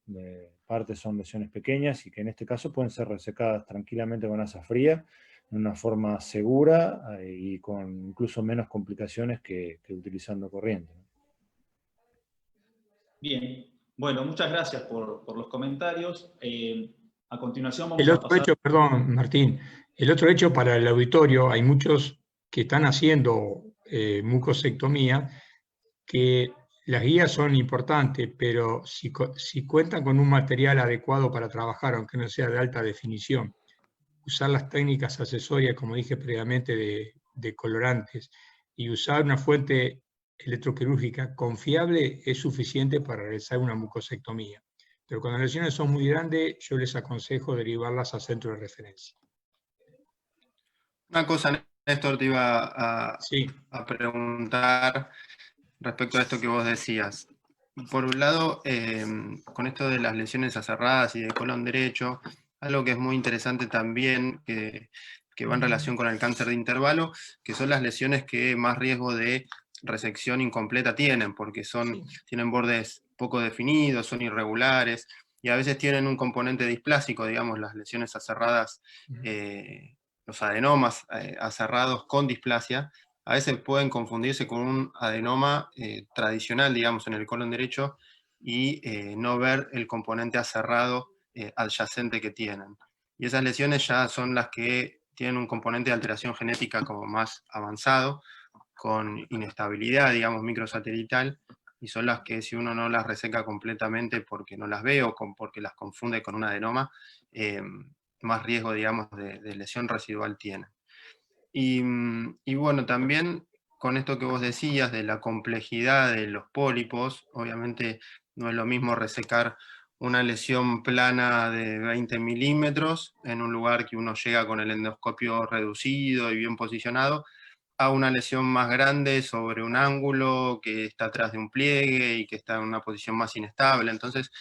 parte son lesiones pequeñas y que en este caso pueden ser resecadas tranquilamente con asa fría, de una forma segura y con incluso menos complicaciones que utilizando corriente. Bien, bueno, muchas gracias por los comentarios. A continuación vamos El a otro pasar... hecho, perdón, Martín, el otro hecho para el auditorio, hay muchos que están haciendo mucosectomía, que las guías son importantes, pero si cuentan con un material adecuado para trabajar, aunque no sea de alta definición, usar las técnicas accesorias, como dije previamente, de colorantes, y usar una fuente electroquirúrgica confiable es suficiente para realizar una mucosectomía. Pero cuando las lesiones son muy grandes, yo les aconsejo derivarlas a centro de referencia. Una cosa, Néstor, te iba Sí. a preguntar respecto a esto que vos decías. Por un lado, con esto de las lesiones aserradas y de colon derecho, algo que es muy interesante también, que va en relación con el cáncer de intervalo, que son las lesiones que más riesgo de resección incompleta tienen, porque tienen bordes poco definidos, son irregulares, y a veces tienen un componente displásico, digamos, las lesiones aserradas, los adenomas aserrados con displasia, a veces pueden confundirse con un adenoma tradicional, digamos, en el colon derecho, y no ver el componente aserrado adyacente que tienen. Y esas lesiones ya son las que tienen un componente de alteración genética como más avanzado, con inestabilidad, digamos, microsatelital, y son las que si uno no las reseca completamente porque no las ve o porque las confunde con un adenoma, más riesgo, digamos, de lesión residual tienen. Y bueno, también con esto que vos decías de la complejidad de los pólipos, obviamente no es lo mismo resecar una lesión plana de 20 milímetros en un lugar que uno llega con el endoscopio reducido y bien posicionado, a una lesión más grande sobre un ángulo que está atrás de un pliegue y que está en una posición más inestable. Entonces,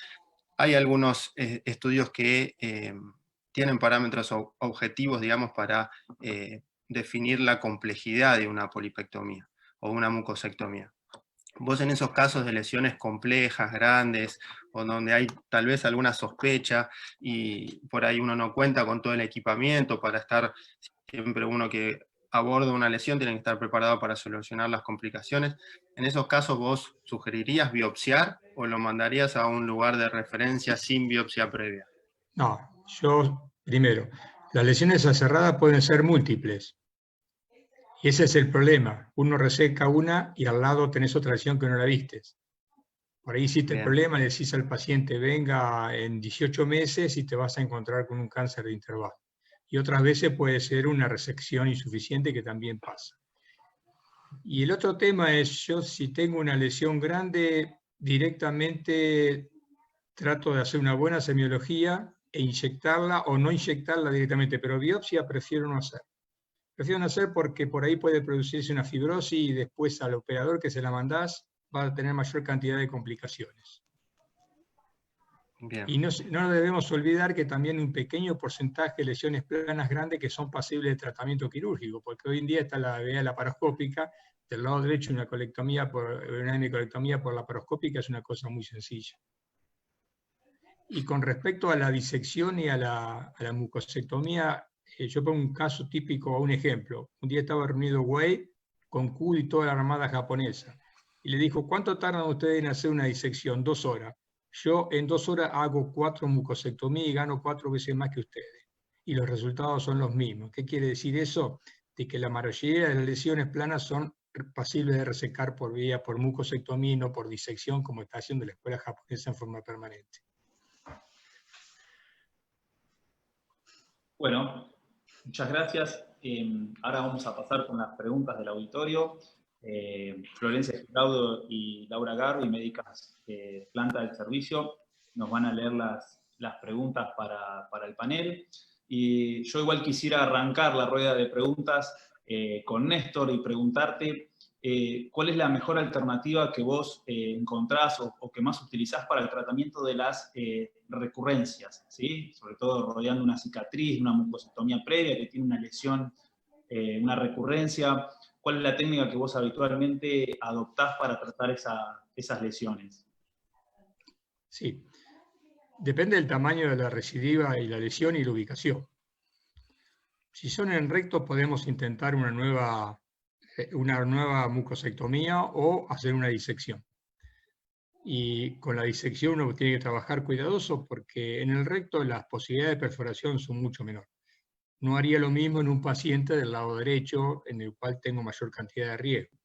hay algunos estudios que tienen parámetros objetivos, digamos, para definir la complejidad de una polipectomía o una mucosectomía. Vos en esos casos de lesiones complejas, grandes, o donde hay tal vez alguna sospecha y por ahí uno no cuenta con todo el equipamiento para estar, siempre uno que aborda una lesión tiene que estar preparado para solucionar las complicaciones. En esos casos, ¿vos sugerirías biopsiar o lo mandarías a un lugar de referencia sin biopsia previa? No, yo, primero, las lesiones aserradas pueden ser múltiples. Y ese es el problema. Uno reseca una y al lado tenés otra lesión que no la vistes. Por ahí hiciste el problema, le decís al paciente, venga en 18 meses y te vas a encontrar con un cáncer de intervalo. Y otras veces puede ser una resección insuficiente que también pasa. Y el otro tema es, yo si tengo una lesión grande, directamente trato de hacer una buena semiología e inyectarla o no inyectarla directamente, pero biopsia prefiero no hacer. Prefiero no hacer porque por ahí puede producirse una fibrosis y después al operador que se la mandás va a tener mayor cantidad de complicaciones. Bien. Y no debemos olvidar que también un pequeño porcentaje de lesiones planas grandes que son pasibles de tratamiento quirúrgico, porque hoy en día está la vía laparoscópica, del lado derecho una hemicolectomía por laparoscópica es una cosa muy sencilla. Y con respecto a la disección y a la mucosectomía, yo pongo un caso típico, un ejemplo. Un día estaba reunido Wei con Q y toda la armada japonesa. Y le dijo, ¿cuánto tardan ustedes en hacer una disección? 2 horas. Yo en 2 horas hago 4 mucosectomías y gano 4 veces más que ustedes. Y los resultados son los mismos. ¿Qué quiere decir eso? De que la mayoría de las lesiones planas son pasibles de resecar por mucosectomía y no por disección, como está haciendo la escuela japonesa en forma permanente. Bueno, muchas gracias. Ahora vamos a pasar con las preguntas del auditorio. Florencia Giraudo y Laura Garbi, médicas planta del servicio, nos van a leer las preguntas para el panel. Y yo igual quisiera arrancar la rueda de preguntas con Néstor y preguntarte ¿cuál es la mejor alternativa que vos encontrás o que más utilizás para el tratamiento de las recurrencias? ¿Sí? Sobre todo rodeando una cicatriz, una mucosectomía previa que tiene una lesión, una recurrencia. ¿Cuál es la técnica que vos habitualmente adoptás para tratar esas lesiones? Sí, depende del tamaño de la recidiva y la lesión y la ubicación. Si son en recto, podemos intentar una nueva mucosectomía o hacer una disección. Y con la disección uno tiene que trabajar cuidadoso porque en el recto las posibilidades de perforación son mucho menores. No haría lo mismo en un paciente del lado derecho, en el cual tengo mayor cantidad de riesgo.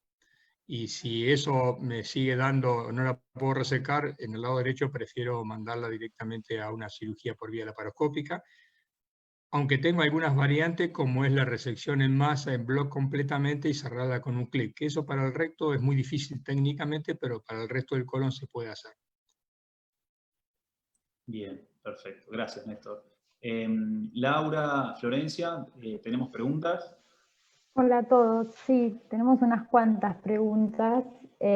Y si eso me sigue dando, no la puedo resecar, en el lado derecho prefiero mandarla directamente a una cirugía por vía laparoscópica, aunque tengo algunas variantes como es la resección en masa, en bloque completamente y cerrada con un clic. Que eso para el recto es muy difícil técnicamente, pero para el resto del colon se puede hacer. Bien, perfecto. Gracias, Néstor. Laura, Florencia, ¿tenemos preguntas? Hola a todos. Sí, tenemos unas cuantas preguntas. Por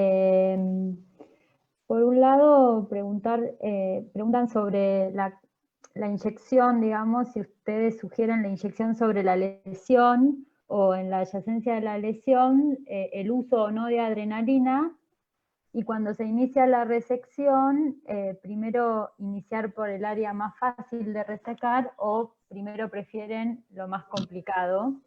un lado, preguntan sobre la inyección, digamos, si ustedes sugieren la inyección sobre la lesión o en la adyacencia de la lesión, el uso o no de adrenalina, y cuando se inicia la resección, primero iniciar por el área más fácil de resecar o primero prefieren lo más complicado.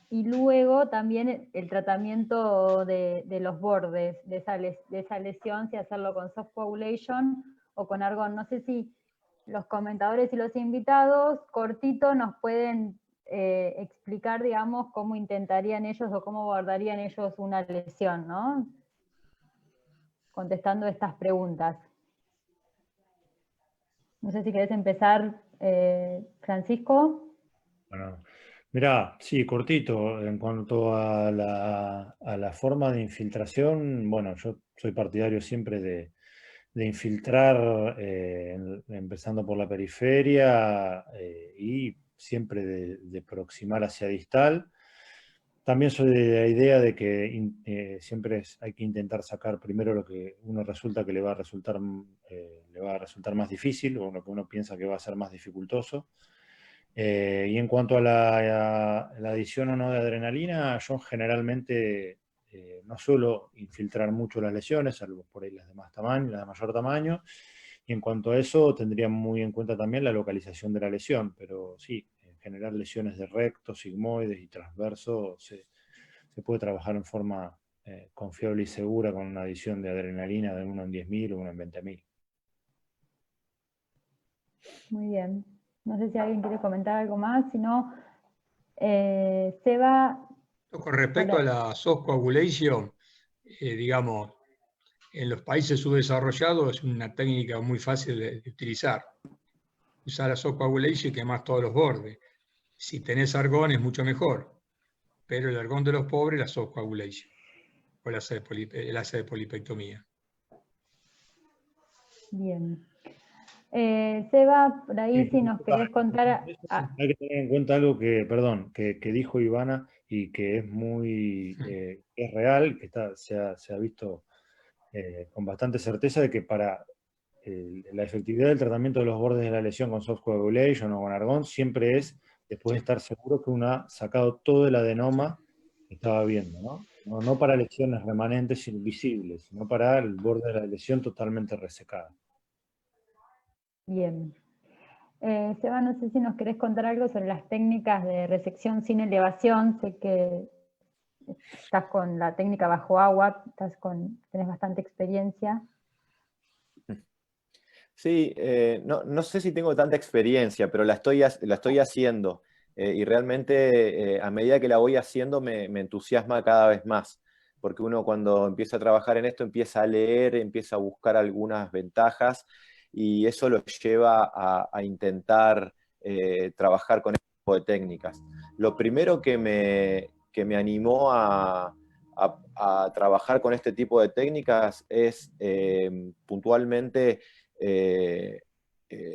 Y luego también el tratamiento de los bordes de esa lesión, si hacerlo con soft coagulation o con argón. No sé si los comentadores y los invitados, cortito, nos pueden explicar, digamos, cómo intentarían ellos o cómo abordarían ellos una lesión, ¿no? Contestando estas preguntas. No sé si querés empezar, Francisco. Bueno, mirá, sí, cortito, en cuanto a la forma de infiltración, bueno, yo soy partidario siempre de infiltrar, empezando por la periferia y siempre de proximal hacia distal. También soy de la idea de que siempre hay que intentar sacar primero lo que uno resulta que le va a resultar más difícil o lo que uno piensa que va a ser más dificultoso. Y en cuanto a la adición o no de adrenalina, yo generalmente no suelo infiltrar mucho las lesiones, salvo por ahí las de más tamaño, las de mayor tamaño. Y en cuanto a eso, tendría muy en cuenta también la localización de la lesión, pero sí, en general lesiones de recto, sigmoides y transverso se puede trabajar en forma confiable y segura con una adición de adrenalina de 1 en 10.000 o 1 en 20.000. Muy bien. No sé si alguien quiere comentar algo más, si no, Seba. Con respecto a la soft coagulation, digamos, en los países subdesarrollados es una técnica muy fácil de utilizar. Usar la soft coagulation y quemás todos los bordes. Si tenés argón es mucho mejor, pero el argón de los pobres es la soft coagulation, o el asa de polipectomía. Bien. Seba, por ahí si nos querés contar... Hay que tener en cuenta algo que dijo Ivana y que es muy es real, que se ha visto con bastante certeza de que para la efectividad del tratamiento de los bordes de la lesión con soft coagulation o con argón siempre es después de estar seguro que uno ha sacado todo el adenoma que estaba viendo, ¿no? No para lesiones remanentes invisibles, sino para el borde de la lesión totalmente resecada. Bien. Seba, no sé si nos querés contar algo sobre las técnicas de resección sin elevación. Sé que estás con la técnica bajo agua, tenés bastante experiencia. Sí, no sé si tengo tanta experiencia, pero la estoy haciendo. Y realmente a medida que la voy haciendo me entusiasma cada vez más. Porque uno cuando empieza a trabajar en esto empieza a leer, empieza a buscar algunas ventajas y eso lo lleva a intentar trabajar con este tipo de técnicas. Lo primero que me animó a trabajar con este tipo de técnicas es puntualmente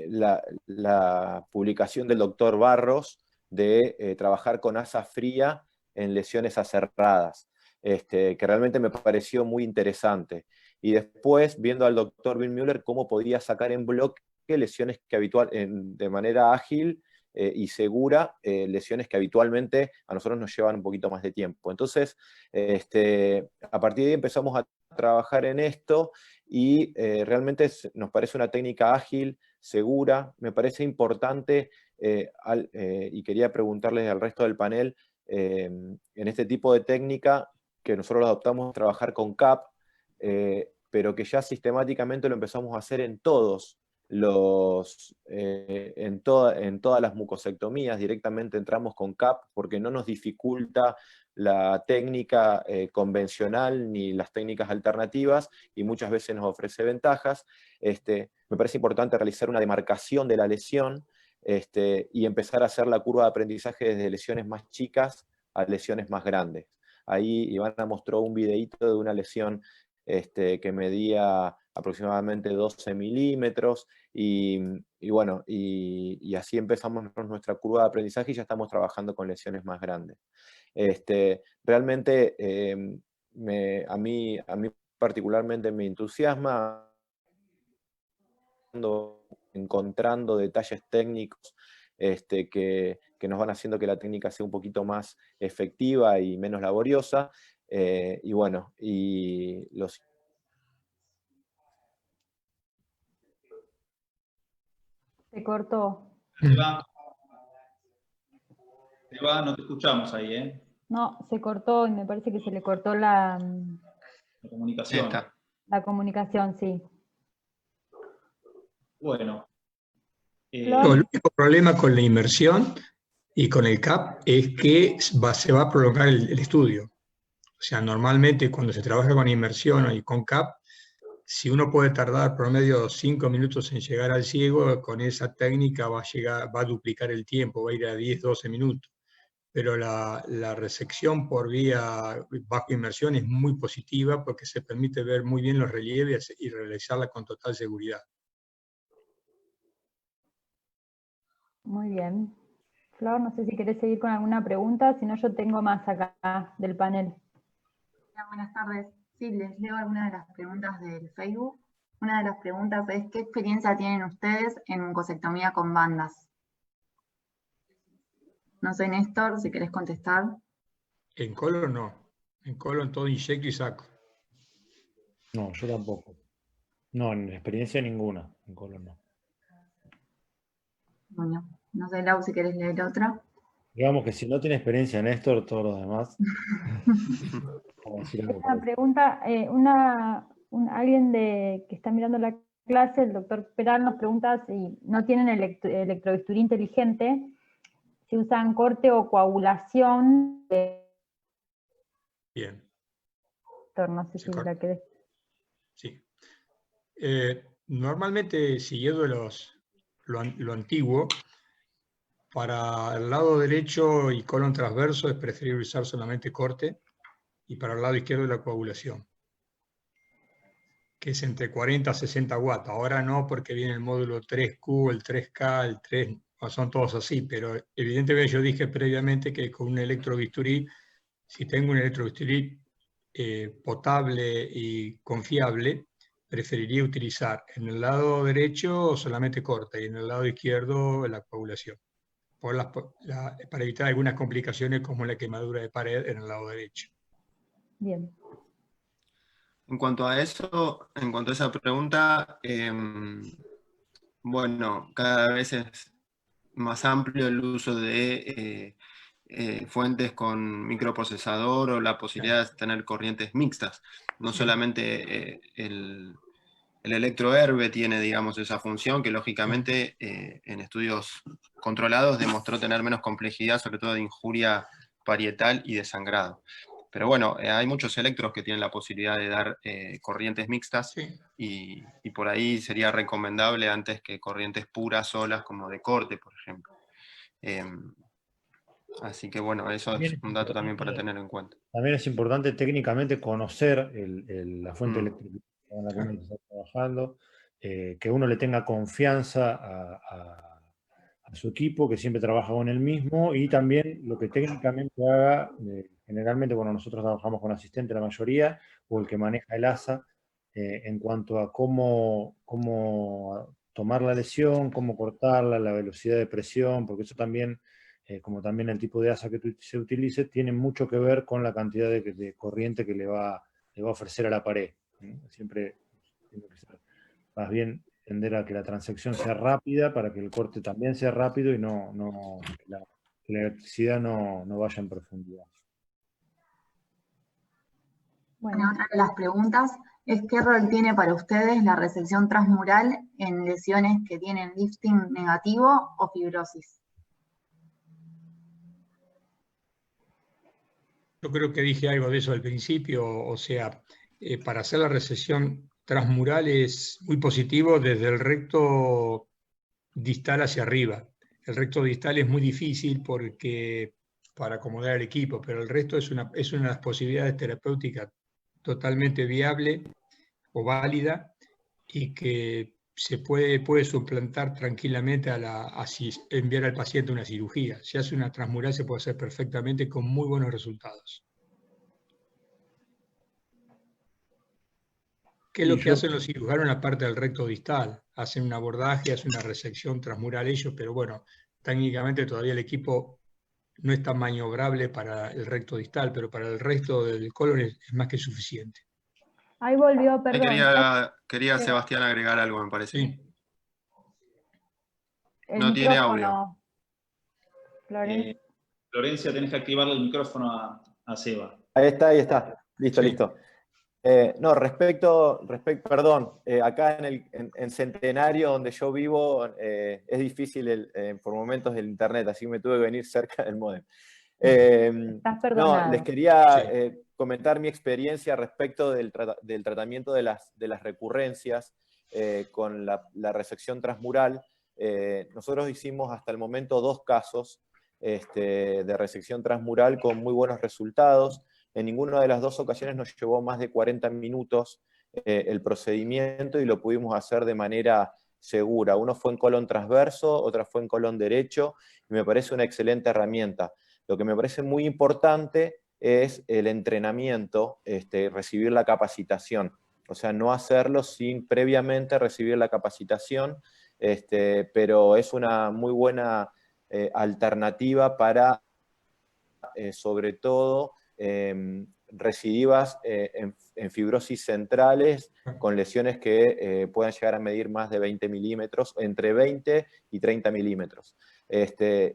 la publicación del doctor Barros de trabajar con asa fría en lesiones aserradas. que realmente me pareció muy interesante. Y después, viendo al doctor Bill Müller, cómo podía sacar en bloque lesiones que de manera ágil y segura, lesiones que habitualmente a nosotros nos llevan un poquito más de tiempo. Entonces, a partir de ahí empezamos a trabajar en esto y realmente nos parece una técnica ágil, segura. Me parece importante, y quería preguntarles al resto del panel, en este tipo de técnica que nosotros lo adoptamos a trabajar con CAP, pero que ya sistemáticamente lo empezamos a hacer en todos en todas las mucosectomías. Directamente entramos con CAP porque no nos dificulta la técnica convencional ni las técnicas alternativas, y muchas veces nos ofrece ventajas. Me parece importante realizar una demarcación de la lesión y empezar a hacer la curva de aprendizaje desde lesiones más chicas a lesiones más grandes. Ahí Ivana mostró un videíto de una lesión que medía aproximadamente 12 milímetros, y bueno, y así empezamos nuestra curva de aprendizaje y ya estamos trabajando con lesiones más grandes. Realmente a mí particularmente me entusiasma encontrando detalles técnicos que nos van haciendo que la técnica sea un poquito más efectiva y menos laboriosa. Y bueno, y los... Se cortó. Eva, no te escuchamos ahí, ¿eh? No, se cortó y me parece que se le cortó la comunicación. La comunicación, sí. Bueno. El único problema con la inmersión y con el CAP es que se va a prolongar el estudio. O sea, normalmente cuando se trabaja con inmersión y con CAP, si uno puede tardar promedio 5 minutos en llegar al ciego, con esa técnica va a duplicar el tiempo, va a ir a 10, 12 minutos. Pero la resección por vía bajo inmersión es muy positiva porque se permite ver muy bien los relieves y realizarla con total seguridad. Muy bien. Flor, no sé si querés seguir con alguna pregunta, si no yo tengo más acá del panel. Hola, buenas tardes. Sí, les leo algunas de las preguntas del Facebook. Una de las preguntas es, ¿qué experiencia tienen ustedes en mucosectomía con bandas? No sé, Néstor, si querés contestar. En colon no. En colon todo inyecto y saco. No, yo tampoco. No, en experiencia ninguna. En colon no. Bueno, no sé, Lau, si querés leer otra. Digamos que si no tiene experiencia Néstor, todos los demás. Una pregunta, alguien que está mirando la clase, el doctor Peral, nos pregunta si no tienen electrobisturí inteligente, si usan corte o coagulación. Bien. Doctor, no sé si la querés. Sí. Normalmente, siguiendo lo antiguo, para el lado derecho y colon transverso es preferible usar solamente corte, y para el lado izquierdo la coagulación, que es entre 40 a 60 watts. Ahora no, porque viene el módulo 3Q, el 3K, el 3, son todos así, pero evidentemente yo dije previamente que con un electrobisturí, si tengo un electrobisturí potable y confiable, preferiría utilizar en el lado derecho solamente corte y en el lado izquierdo la coagulación, para evitar algunas complicaciones como la quemadura de pared en el lado derecho. Bien. En cuanto a eso, en cuanto a esa pregunta, bueno, cada vez es más amplio el uso de fuentes con microprocesador o la posibilidad de tener corrientes mixtas. No solamente el electroherbe tiene, digamos, esa función que lógicamente en estudios controlados demostró tener menos complejidad, sobre todo de injuria parietal y de sangrado. Pero bueno, hay muchos electros que tienen la posibilidad de dar corrientes mixtas, sí. y por ahí sería recomendable antes que corrientes puras solas como de corte, por ejemplo. Así que bueno, eso es un dato también para tener en cuenta. También es importante técnicamente conocer la fuente eléctrica con la que uno está trabajando, que uno le tenga confianza a su equipo, que siempre trabaja con el mismo, y también lo que técnicamente haga generalmente, bueno, nosotros trabajamos con asistente la mayoría, o el que maneja el ASA, en cuanto a cómo tomar la lesión, cómo cortarla, la velocidad de presión, porque eso también, como también el tipo de asa que se utilice, tiene mucho que ver con la cantidad de corriente que le va a ofrecer a la pared. Siempre tiene que ser, más bien, tender a que la transección sea rápida para que el corte también sea rápido y que la electricidad no vaya en profundidad. Bueno, otra de las preguntas es ¿qué rol tiene para ustedes la resección transmural en lesiones que tienen lifting negativo o fibrosis? Yo creo que dije algo de eso al principio, o sea, para hacer la resección transmural es muy positivo desde el recto distal hacia arriba. El recto distal es muy difícil porque para acomodar el equipo, pero el resto es una de las posibilidades terapéuticas totalmente viable o válida y que se puede suplantar tranquilamente a enviar al paciente una cirugía. Si hace una transmural se puede hacer perfectamente con muy buenos resultados. ¿Qué es lo que hacen los cirujanos en la parte del recto distal? Hacen un abordaje, hacen una resección transmural ellos, pero bueno, técnicamente todavía el equipo no es tan maniobrable para el recto distal, pero para el resto del colon es más que suficiente. Ahí volvió, perdón. Quería Sebastián agregar algo, me parece. Sí. El No tiene micrófono. Florencia, tenés que activarle el micrófono a Seba. Ahí está. Listo, Sí. listo. No, perdón, acá en Centenario, donde yo vivo, es difícil por momentos el internet, así que me tuve que venir cerca del módem. Estás perdonado. No, les quería comentar mi experiencia respecto del tratamiento de las recurrencias con la resección transmural. Nosotros hicimos hasta el momento 2 casos de resección transmural con muy buenos resultados. En ninguna de las 2 ocasiones nos llevó más de 40 minutos el procedimiento y lo pudimos hacer de manera segura. Uno fue en colon transverso, otra fue en colon derecho, y me parece una excelente herramienta. Lo que me parece muy importante es el entrenamiento, recibir la capacitación. O sea, no hacerlo sin previamente recibir la capacitación, pero es una muy buena alternativa para, sobre todo, recidivas en fibrosis centrales con lesiones que puedan llegar a medir más de 20 milímetros, entre 20 y 30 milímetros.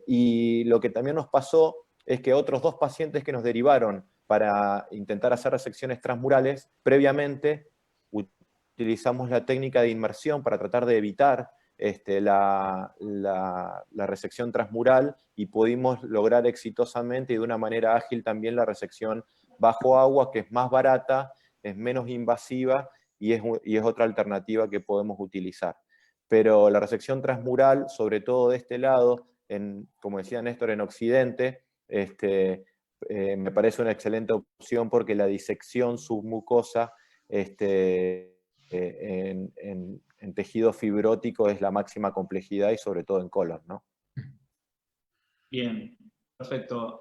Y lo que también nos pasó es que otros 2 pacientes que nos derivaron para intentar hacer resecciones transmurales, previamente utilizamos la técnica de inmersión para tratar de evitar la resección transmural y pudimos lograr exitosamente y de una manera ágil también la resección bajo agua, que es más barata, es menos invasiva y es otra alternativa que podemos utilizar. Pero la resección transmural, sobre todo de este lado, como decía Néstor, en Occidente, me parece una excelente opción porque la disección submucosa en tejido fibrótico es la máxima complejidad y sobre todo en colon, ¿no? Bien, perfecto.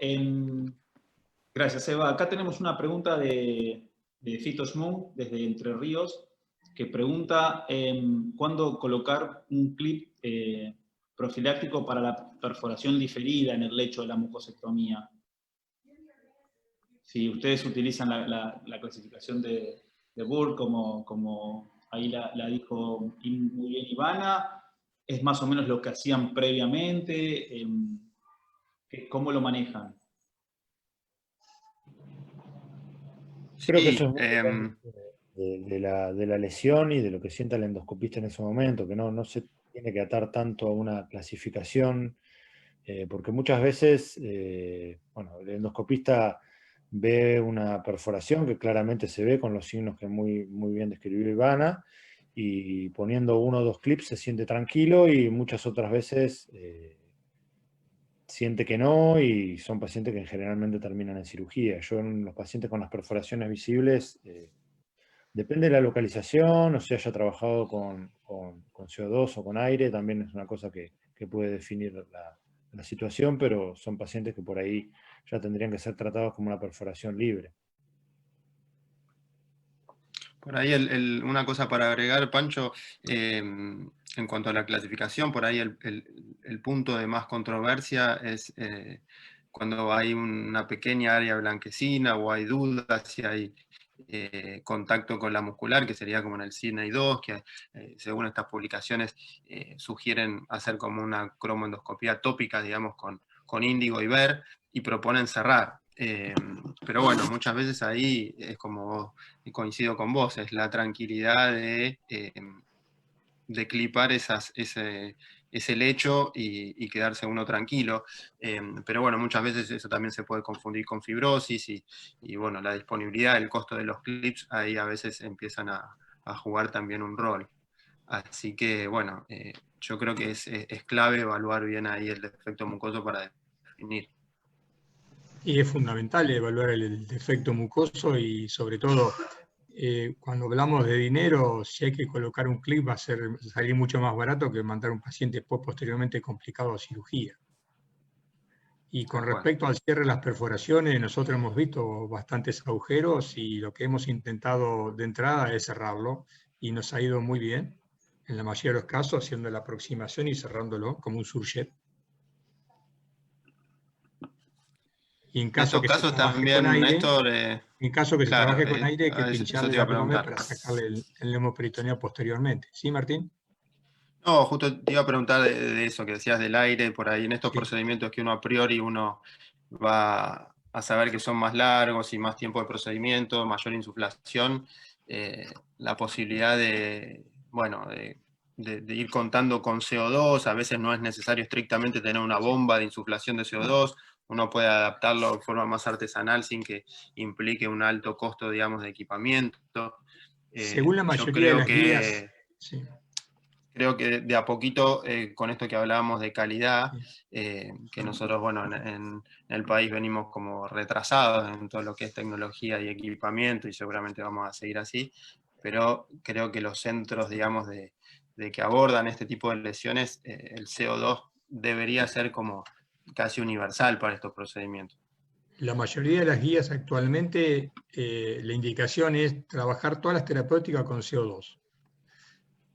Gracias, Eva. Acá tenemos una pregunta de Fito Schmung, desde Entre Ríos, que pregunta ¿cuándo colocar un clip profiláctico para la perforación diferida en el lecho de la mucosectomía? Si ustedes utilizan la clasificación de Burke, como ahí la dijo muy bien Ivana, es más o menos lo que hacían previamente, ¿cómo lo manejan? Creo que eso es de la lesión y de lo que sienta el endoscopista en ese momento, que no se tiene que atar tanto a una clasificación, porque muchas veces, bueno, el endoscopista ve una perforación que claramente se ve con los signos que muy bien describió Ivana, y poniendo 1 o 2 clips se siente tranquilo, y muchas otras veces siente que no, y son pacientes que generalmente terminan en cirugía. Yo en los pacientes con las perforaciones visibles, depende de la localización, o si haya trabajado con CO2 o con aire, también es una cosa que puede definir la situación, pero son pacientes que por ahí ya tendrían que ser tratados como una perforación libre. Por ahí una cosa para agregar, Pancho, en cuanto a la clasificación, por ahí el punto de más controversia es cuando hay una pequeña área blanquecina o hay dudas si hay contacto con la muscular, que sería como en el Sydney 2, que según estas publicaciones sugieren hacer como una cromoendoscopía tópica, digamos, con índigo y ver, y proponen cerrar. Pero bueno, muchas veces ahí es como, y coincido con vos, es la tranquilidad de clipar ese lecho y quedarse uno tranquilo. Pero bueno, muchas veces eso también se puede confundir con fibrosis y bueno, la disponibilidad, el costo de los clips, ahí a veces empiezan a jugar también un rol. Así que bueno, yo creo que es clave evaluar bien ahí el defecto mucoso para definir. Y es fundamental evaluar el defecto mucoso y sobre todo cuando hablamos de dinero, si hay que colocar un clip va a salir mucho más barato que mandar un paciente posteriormente complicado a cirugía. Y con respecto al cierre de las perforaciones, nosotros hemos visto bastantes agujeros y lo que hemos intentado de entrada es cerrarlo y nos ha ido muy bien, en la mayoría de los casos, haciendo la aproximación y cerrándolo como un surjet. Y en caso estos que casos se trabaje también, con aire, Néstor, en caso que se claro, trabaje con aire, hay que eso pincharle te iba el a abdomen preguntar. para sacarle el neumoperitoneo posteriormente. ¿Sí, Martín? No, justo te iba a preguntar de eso que decías del aire, por ahí en estos Sí. procedimientos que uno a priori uno va a saber que son más largos y más tiempo de procedimiento, mayor insuflación, la posibilidad bueno, de ir contando con CO2, a veces no es necesario estrictamente tener una bomba de insuflación de CO2, uno puede adaptarlo de forma más artesanal sin que implique un alto costo, digamos, de equipamiento. Según la Yo mayoría de creo las guías, que... sí. Creo que de a poquito, con esto que hablábamos de calidad, que nosotros, bueno, en el país venimos como retrasados en todo lo que es tecnología y equipamiento, y seguramente vamos a seguir así, pero creo que los centros, digamos, de que abordan este tipo de lesiones, el CO2 debería ser como casi universal para estos procedimientos. La mayoría de las guías actualmente, la indicación es trabajar todas las terapéuticas con CO2.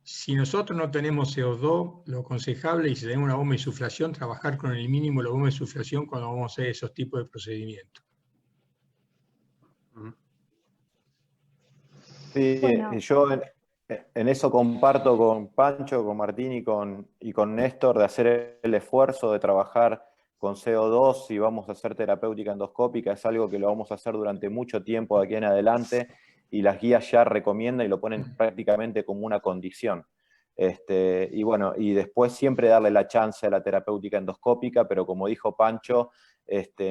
Si nosotros no tenemos CO2, lo aconsejable, y si tenemos una bomba de insuflación, trabajar con el mínimo de la bomba de insuflación cuando vamos a hacer esos tipos de procedimientos. Sí, Bueno. yo en eso comparto con Pancho, con Martín y con Néstor de hacer el esfuerzo de trabajar con CO2 si vamos a hacer terapéutica endoscópica. Es algo que lo vamos a hacer durante mucho tiempo de aquí en adelante y las guías ya recomiendan y lo ponen prácticamente como una condición. Y bueno, y después siempre darle la chance a la terapéutica endoscópica, pero como dijo Pancho,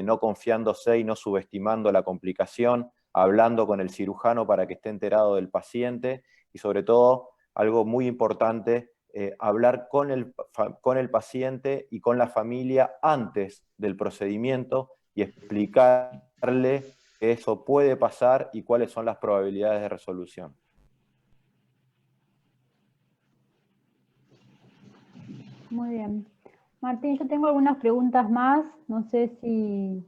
no confiándose y no subestimando la complicación, hablando con el cirujano para que esté enterado del paciente y sobre todo, algo muy importante, hablar con el paciente y con la familia antes del procedimiento y explicarle que eso puede pasar y cuáles son las probabilidades de resolución. Muy bien. Martín, yo tengo algunas preguntas más, no sé si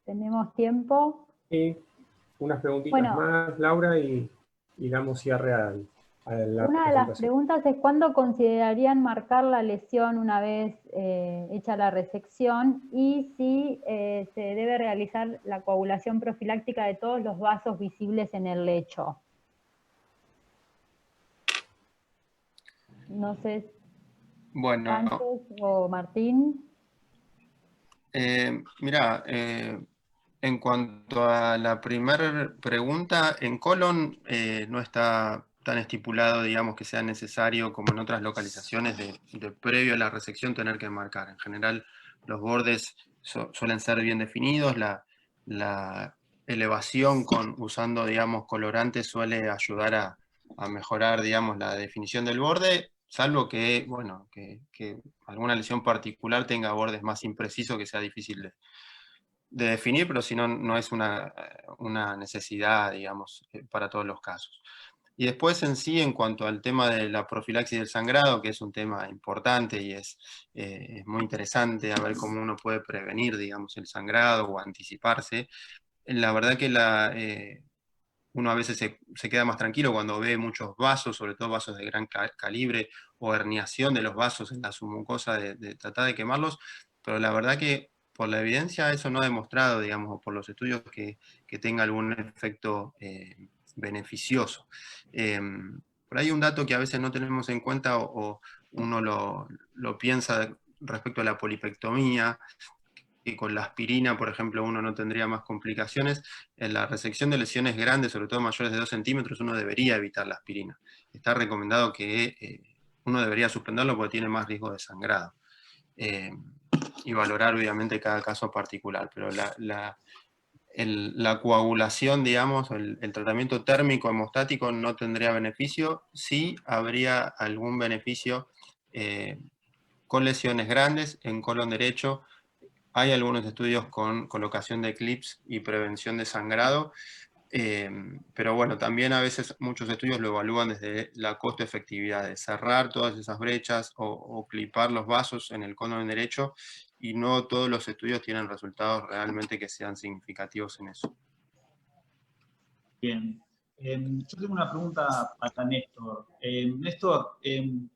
tenemos tiempo. Sí, unas preguntitas más, Laura, y damos cierre a la una de las preguntas es ¿cuándo considerarían marcar la lesión una vez hecha la resección y si se debe realizar la coagulación profiláctica de todos los vasos visibles en el lecho? No sé, bueno, Sánchez o Martín. Mira, en cuanto a la primera pregunta, en colon no está tan estipulado, digamos, que sea necesario como en otras localizaciones de previo a la resección tener que marcar. En general, los bordes suelen ser bien definidos, la elevación usando, digamos, colorantes suele ayudar a mejorar, digamos, la definición del borde, salvo que, bueno, que alguna lesión particular tenga bordes más imprecisos que sea difícil de definir, pero si no, no es una necesidad, digamos, para todos los casos. Y después en sí, en cuanto al tema de la profilaxis del sangrado, que es un tema importante y es muy interesante a ver cómo uno puede prevenir, digamos, el sangrado o anticiparse, la verdad que uno a veces se queda más tranquilo cuando ve muchos vasos, sobre todo vasos de gran calibre, o herniación de los vasos en la submucosa, de tratar de quemarlos, pero la verdad que por la evidencia eso no ha demostrado, digamos, o por los estudios que tenga algún efecto beneficioso. Por ahí un dato que a veces no tenemos en cuenta o uno lo piensa respecto a la polipectomía, que con la aspirina, por ejemplo, uno no tendría más complicaciones. En la resección de lesiones grandes, sobre todo mayores de 2 centímetros, uno debería evitar la aspirina. Está recomendado que uno debería suspenderlo porque tiene más riesgo de sangrado. Y valorar obviamente cada caso particular, pero la coagulación, digamos, el tratamiento térmico hemostático no tendría beneficio. Sí habría algún beneficio con lesiones grandes en colon derecho. Hay algunos estudios con colocación de clips y prevención de sangrado, pero bueno, también a veces muchos estudios lo evalúan desde la costo-efectividad de cerrar todas esas brechas o clipar los vasos en el colon derecho, y no todos los estudios tienen resultados realmente que sean significativos en eso. Bien. Yo tengo una pregunta para Néstor. Néstor,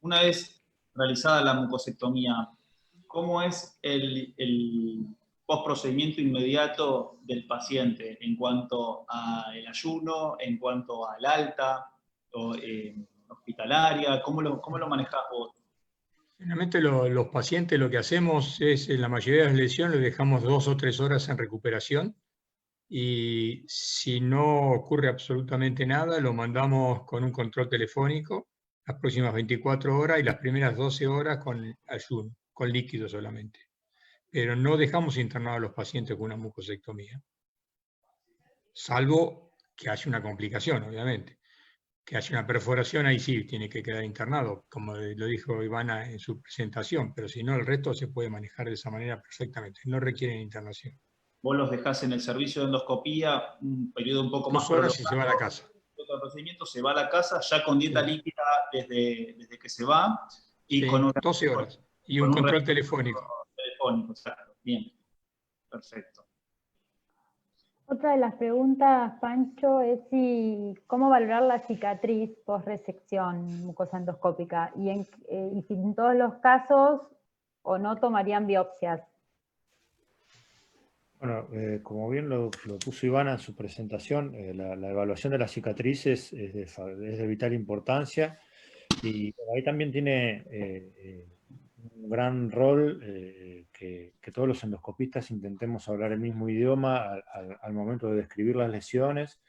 una vez realizada la mucosectomía, ¿cómo es el postprocedimiento inmediato del paciente en cuanto al ayuno, en cuanto al alta hospitalaria? ¿Cómo lo manejás vos? Generalmente los pacientes lo que hacemos es, en la mayoría de las lesiones, los dejamos 2 o 3 horas en recuperación, y si no ocurre absolutamente nada, lo mandamos con un control telefónico las próximas 24 horas y las primeras 12 horas con ayuno, con líquido solamente. Pero no dejamos internados a los pacientes con una mucosectomía, salvo que haya una complicación, obviamente. Que haya una perforación, ahí sí tiene que quedar internado, como lo dijo Ivana en su presentación, pero si no, el resto se puede manejar de esa manera perfectamente, no requieren internación. Vos los dejás en el servicio de endoscopía un periodo un poco más 2 horas y se va a la casa. El procedimiento se va a la casa ya con dieta líquida desde que se va, y sí, con 12 horas y un control telefónico. Exacto. Bien, perfecto. Otra de las preguntas, Pancho, es cómo valorar la cicatriz post-resección mucosa endoscópica y si en todos los casos o no tomarían biopsias. Bueno, como bien lo puso Ivana en su presentación, la evaluación de las cicatrices es de vital importancia, y ahí también tiene un gran rol que todos los endoscopistas intentemos hablar el mismo idioma al momento de describir las lesiones,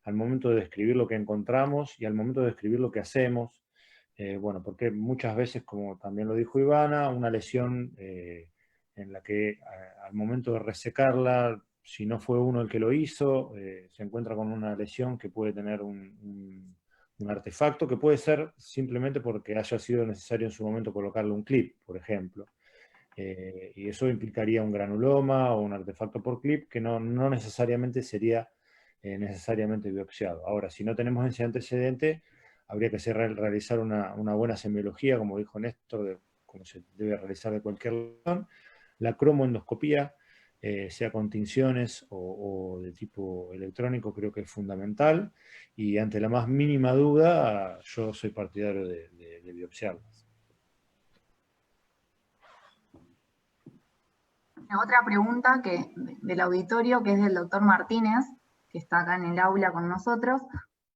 al momento de describir lo que encontramos y al momento de describir lo que hacemos. Bueno, porque muchas veces, como también lo dijo Ivana, una lesión en la que al momento de resecarla, si no fue uno el que lo hizo, se encuentra con una lesión que puede tener un artefacto, que puede ser simplemente porque haya sido necesario en su momento colocarle un clip, por ejemplo. Y eso implicaría un granuloma o un artefacto por clip que no necesariamente sería necesariamente biopsiado. Ahora, si no tenemos ese antecedente, habría que realizar una buena semiología, como dijo Néstor, como se debe realizar de cualquier lesión. La cromoendoscopía, sea con tinciones o de tipo electrónico, creo que es fundamental, y ante la más mínima duda, yo soy partidario de biopsiarlas. Otra pregunta del auditorio, que es del doctor Martínez, que está acá en el aula con nosotros.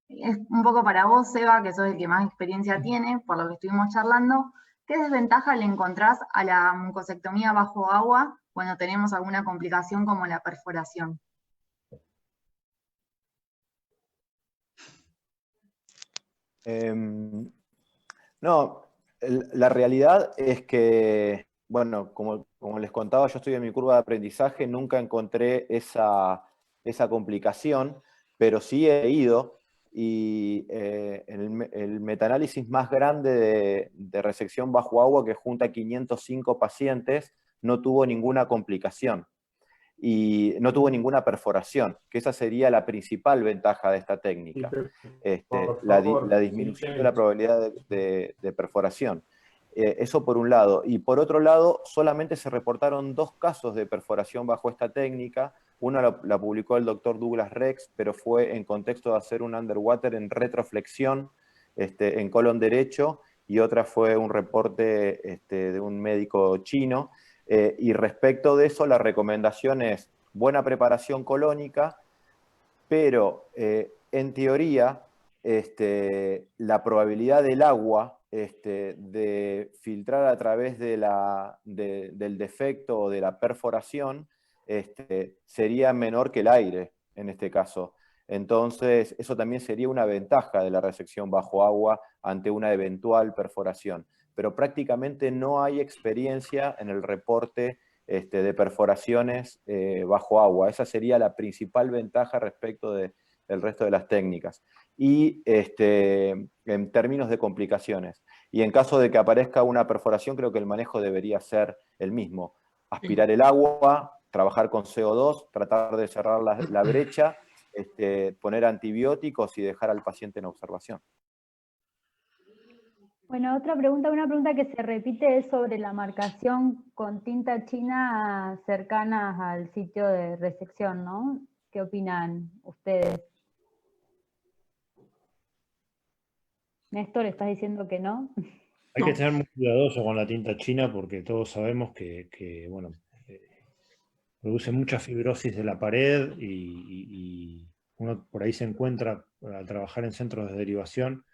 Es un poco para vos, Seba, que sos el que más experiencia tiene, por lo que estuvimos charlando. ¿Qué desventaja le encontrás a la mucosectomía bajo agua cuando tenemos alguna complicación como la perforación? No, la realidad es que, bueno, como les contaba, yo estoy en mi curva de aprendizaje, nunca encontré esa complicación, pero sí he ido, y el metaanálisis más grande de resección bajo agua, que junta 505 pacientes, no tuvo ninguna complicación. y no tuvo ninguna perforación, que esa sería la principal ventaja de esta técnica, la disminución de la probabilidad de perforación. Eso por un lado. Y por otro lado, solamente se reportaron 2 casos de perforación bajo esta técnica. Una la publicó el doctor Douglas Rex, pero fue en contexto de hacer un underwater en retroflexión en colon derecho, y otra fue un reporte de un médico chino. Y respecto de eso, la recomendación es buena preparación colónica, pero en teoría la probabilidad del agua de filtrar a través del defecto o de la perforación sería menor que el aire en este caso. Entonces, eso también sería una ventaja de la resección bajo agua ante una eventual perforación. Pero prácticamente no hay experiencia en el reporte de perforaciones bajo agua. Esa sería la principal ventaja respecto del resto de las técnicas. Y en términos de complicaciones. Y en caso de que aparezca una perforación, creo que el manejo debería ser el mismo. Aspirar el agua, trabajar con CO2, tratar de cerrar la brecha, poner antibióticos y dejar al paciente en observación. Bueno, una pregunta que se repite es sobre la marcación con tinta china cercanas al sitio de resección, ¿no? ¿Qué opinan ustedes? Néstor, ¿estás diciendo que no? Hay que ser muy cuidadoso con la tinta china porque todos sabemos que bueno, produce mucha fibrosis de la pared y uno por ahí se encuentra al trabajar en centros de derivación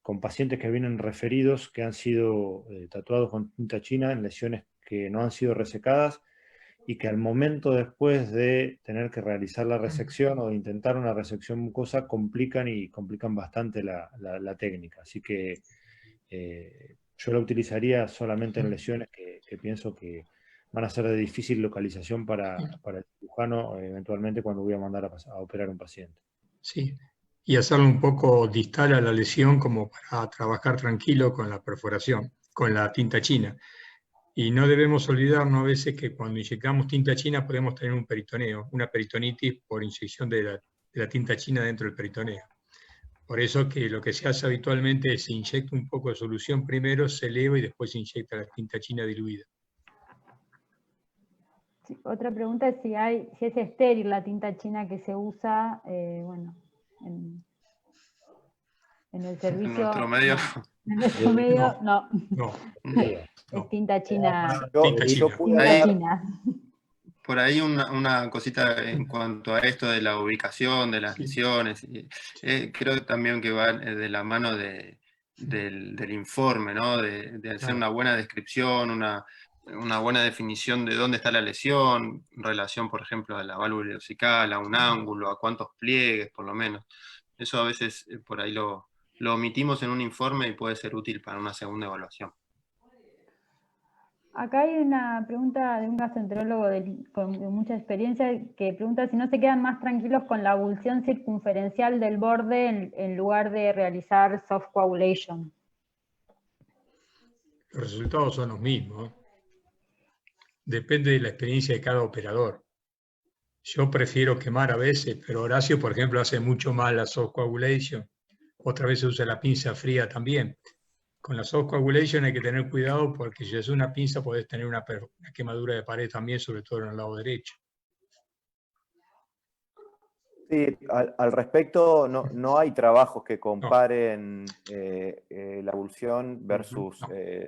con pacientes que vienen referidos que han sido tatuados con tinta china en lesiones que no han sido resecadas y que al momento después de tener que realizar la resección o de intentar una resección mucosa complican bastante la técnica. Así que yo la utilizaría solamente en lesiones que pienso que van a ser de difícil localización para el cirujano eventualmente cuando voy a mandar a operar a un paciente. Sí, y hacerlo un poco distal a la lesión como para trabajar tranquilo con la perforación, con la tinta china. Y no debemos olvidarnos a veces que cuando inyectamos tinta china podemos tener un peritoneo, una peritonitis por inyección de la tinta china dentro del peritoneo. Por eso que lo que se hace habitualmente es se inyecta un poco de solución primero, se eleva y después se inyecta la tinta china diluida. Sí, otra pregunta es si es estéril la tinta china que se usa, bueno, en el servicio. En nuestro medio. No. En nuestro medio, no. Es tinta china. Tinta china. Por ahí una cosita en cuanto a esto de la ubicación, de las lesiones. Creo también que va de la mano del informe, ¿no? De hacer una buena descripción, una buena definición de dónde está la lesión, en relación, por ejemplo, a la válvula ileocecal, a un ángulo, a cuántos pliegues, por lo menos. Eso a veces por ahí lo omitimos en un informe y puede ser útil para una segunda evaluación. Acá hay una pregunta de un gastroenterólogo con mucha experiencia que pregunta si no se quedan más tranquilos con la abulsión circunferencial del borde en lugar de realizar soft coagulation. Los resultados son los mismos. Depende de la experiencia de cada operador. Yo prefiero quemar a veces, pero Horacio, por ejemplo, hace mucho más la soft coagulation. Otra vez se usa la pinza fría también. Con la soft coagulation hay que tener cuidado porque si es una pinza podés tener una quemadura de pared también, sobre todo en el lado derecho. Sí, al respecto no hay trabajos que comparen la abulsión versus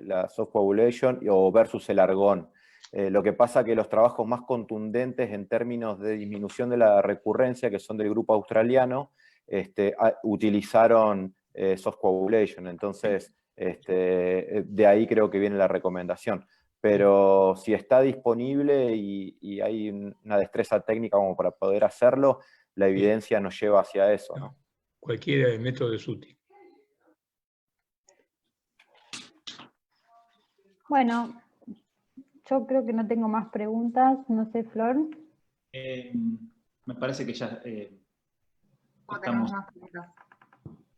la soft coagulation o versus el argón. Lo que pasa es que los trabajos más contundentes en términos de disminución de la recurrencia, que son del grupo australiano, utilizaron soft coagulation. Entonces, de ahí creo que viene la recomendación. Pero si está disponible y hay una destreza técnica como para poder hacerlo, la evidencia nos lleva hacia eso, ¿no? Cualquier método es útil. Bueno, yo creo que no tengo más preguntas. No sé, Flor. Me parece que ya Tenemos más preguntas.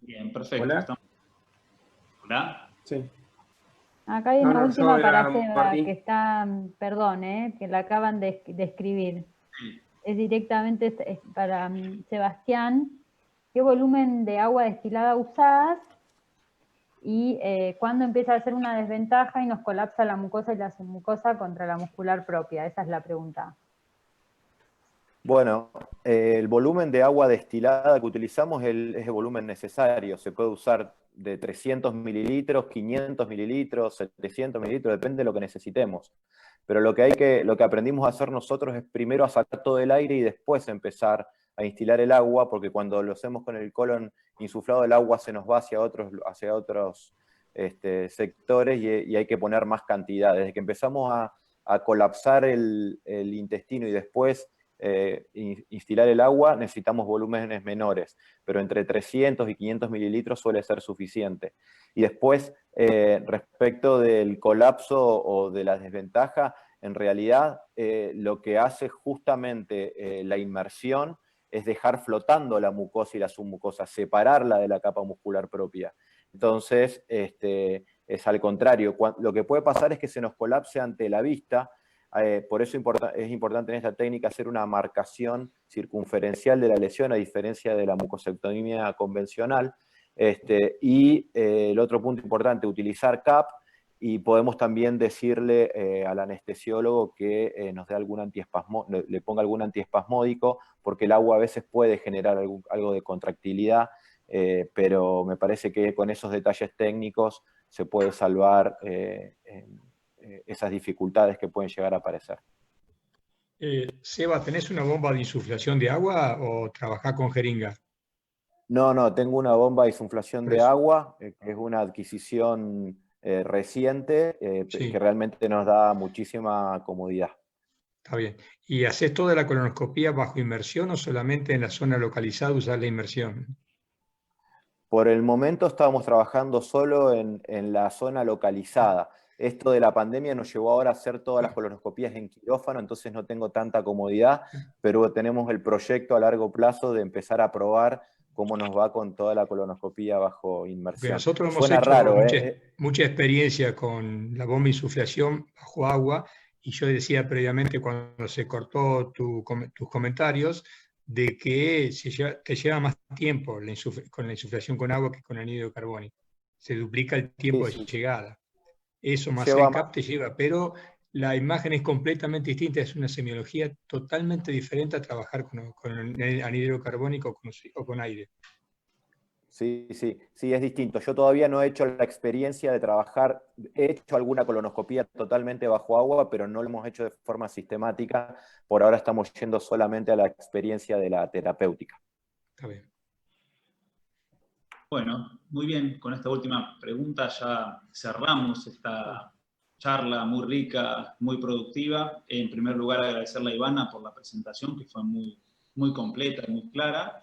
Bien, perfecto. Hola. Hola. Sí. Acá hay una última para Seba, Seba, Martín. que está, perdón, que la acaban de escribir. es directamente para Sebastián. ¿Qué volumen de agua destilada usás? Y cuándo empieza a ser una desventaja y nos colapsa la mucosa y la submucosa contra la muscular propia. Esa es la pregunta. Bueno, el volumen de agua destilada que utilizamos es el volumen necesario. Se puede usar de 300 mililitros, 500 mililitros, 700 mililitros, depende de lo que necesitemos. Pero lo que aprendimos a hacer nosotros es primero a sacar todo el aire y después empezar a instilar el agua, porque cuando lo hacemos con el colon insuflado, el agua se nos va hacia otros sectores y hay que poner más cantidad. Desde que empezamos a colapsar el intestino y después instilar el agua, necesitamos volúmenes menores, pero entre 300 y 500 mililitros suele ser suficiente. Y después, respecto del colapso o de la desventaja, en realidad lo que hace justamente la inmersión es dejar flotando la mucosa y la submucosa, separarla de la capa muscular propia. Entonces, es al contrario, lo que puede pasar es que se nos colapse ante la vista. Por eso es importante en esta técnica hacer una marcación circunferencial de la lesión, a diferencia de la mucosectomía convencional. Y el otro punto importante, utilizar CAP, y podemos también decirle al anestesiólogo que nos dé le ponga algún antiespasmódico, porque el agua a veces puede generar algo de contractilidad, pero me parece que con esos detalles técnicos se puede salvar esas dificultades que pueden llegar a aparecer. Seba, ¿tenés una bomba de insuflación de agua o trabajás con jeringa? No, tengo una bomba de insuflación de agua, que es una adquisición reciente, Sí. que realmente nos da muchísima comodidad. Está bien. ¿Y haces toda la colonoscopía bajo inmersión o solamente en la zona localizada usás la inmersión? Por el momento estábamos trabajando solo en la zona localizada. Esto de la pandemia nos llevó ahora a hacer todas las colonoscopías en quirófano, entonces no tengo tanta comodidad, pero tenemos el proyecto a largo plazo de empezar a probar cómo nos va con toda la colonoscopía bajo inmersión. Porque nosotros hemos Suena hecho raro, mucha experiencia con la bomba de insuflación bajo agua, y yo decía previamente cuando se cortó tus comentarios, de que te lleva más tiempo con la insuflación con agua que con anhídrido carbónico. Se duplica el tiempo de llegada. Eso más el CAP te lleva, pero la imagen es completamente distinta, es una semiología totalmente diferente a trabajar con anhídrido carbónico o con aire. Sí, es distinto. Yo todavía no he hecho la experiencia de trabajar, he hecho alguna colonoscopía totalmente bajo agua, pero no lo hemos hecho de forma sistemática. Por ahora estamos yendo solamente a la experiencia de la terapéutica. Está bien. Bueno, muy bien. Con esta última pregunta ya cerramos esta charla muy rica, muy productiva. En primer lugar, agradecerle a Ivana por la presentación, que fue muy completa y muy clara.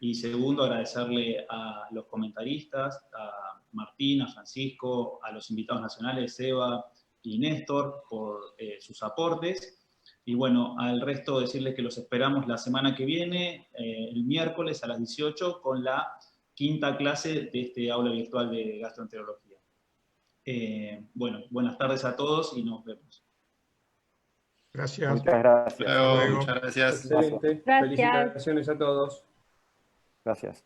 Y segundo, agradecerle a los comentaristas, a Martín, a Francisco, a los invitados nacionales, Seba y Néstor, por sus aportes. Y bueno, al resto decirles que los esperamos la semana que viene, el miércoles a las 18, con la quinta clase de este aula virtual de gastroenterología. Bueno, buenas tardes a todos y nos vemos. Gracias. Muchas gracias. Muchas gracias. Excelente. Gracias. Felicitaciones a todos. Gracias.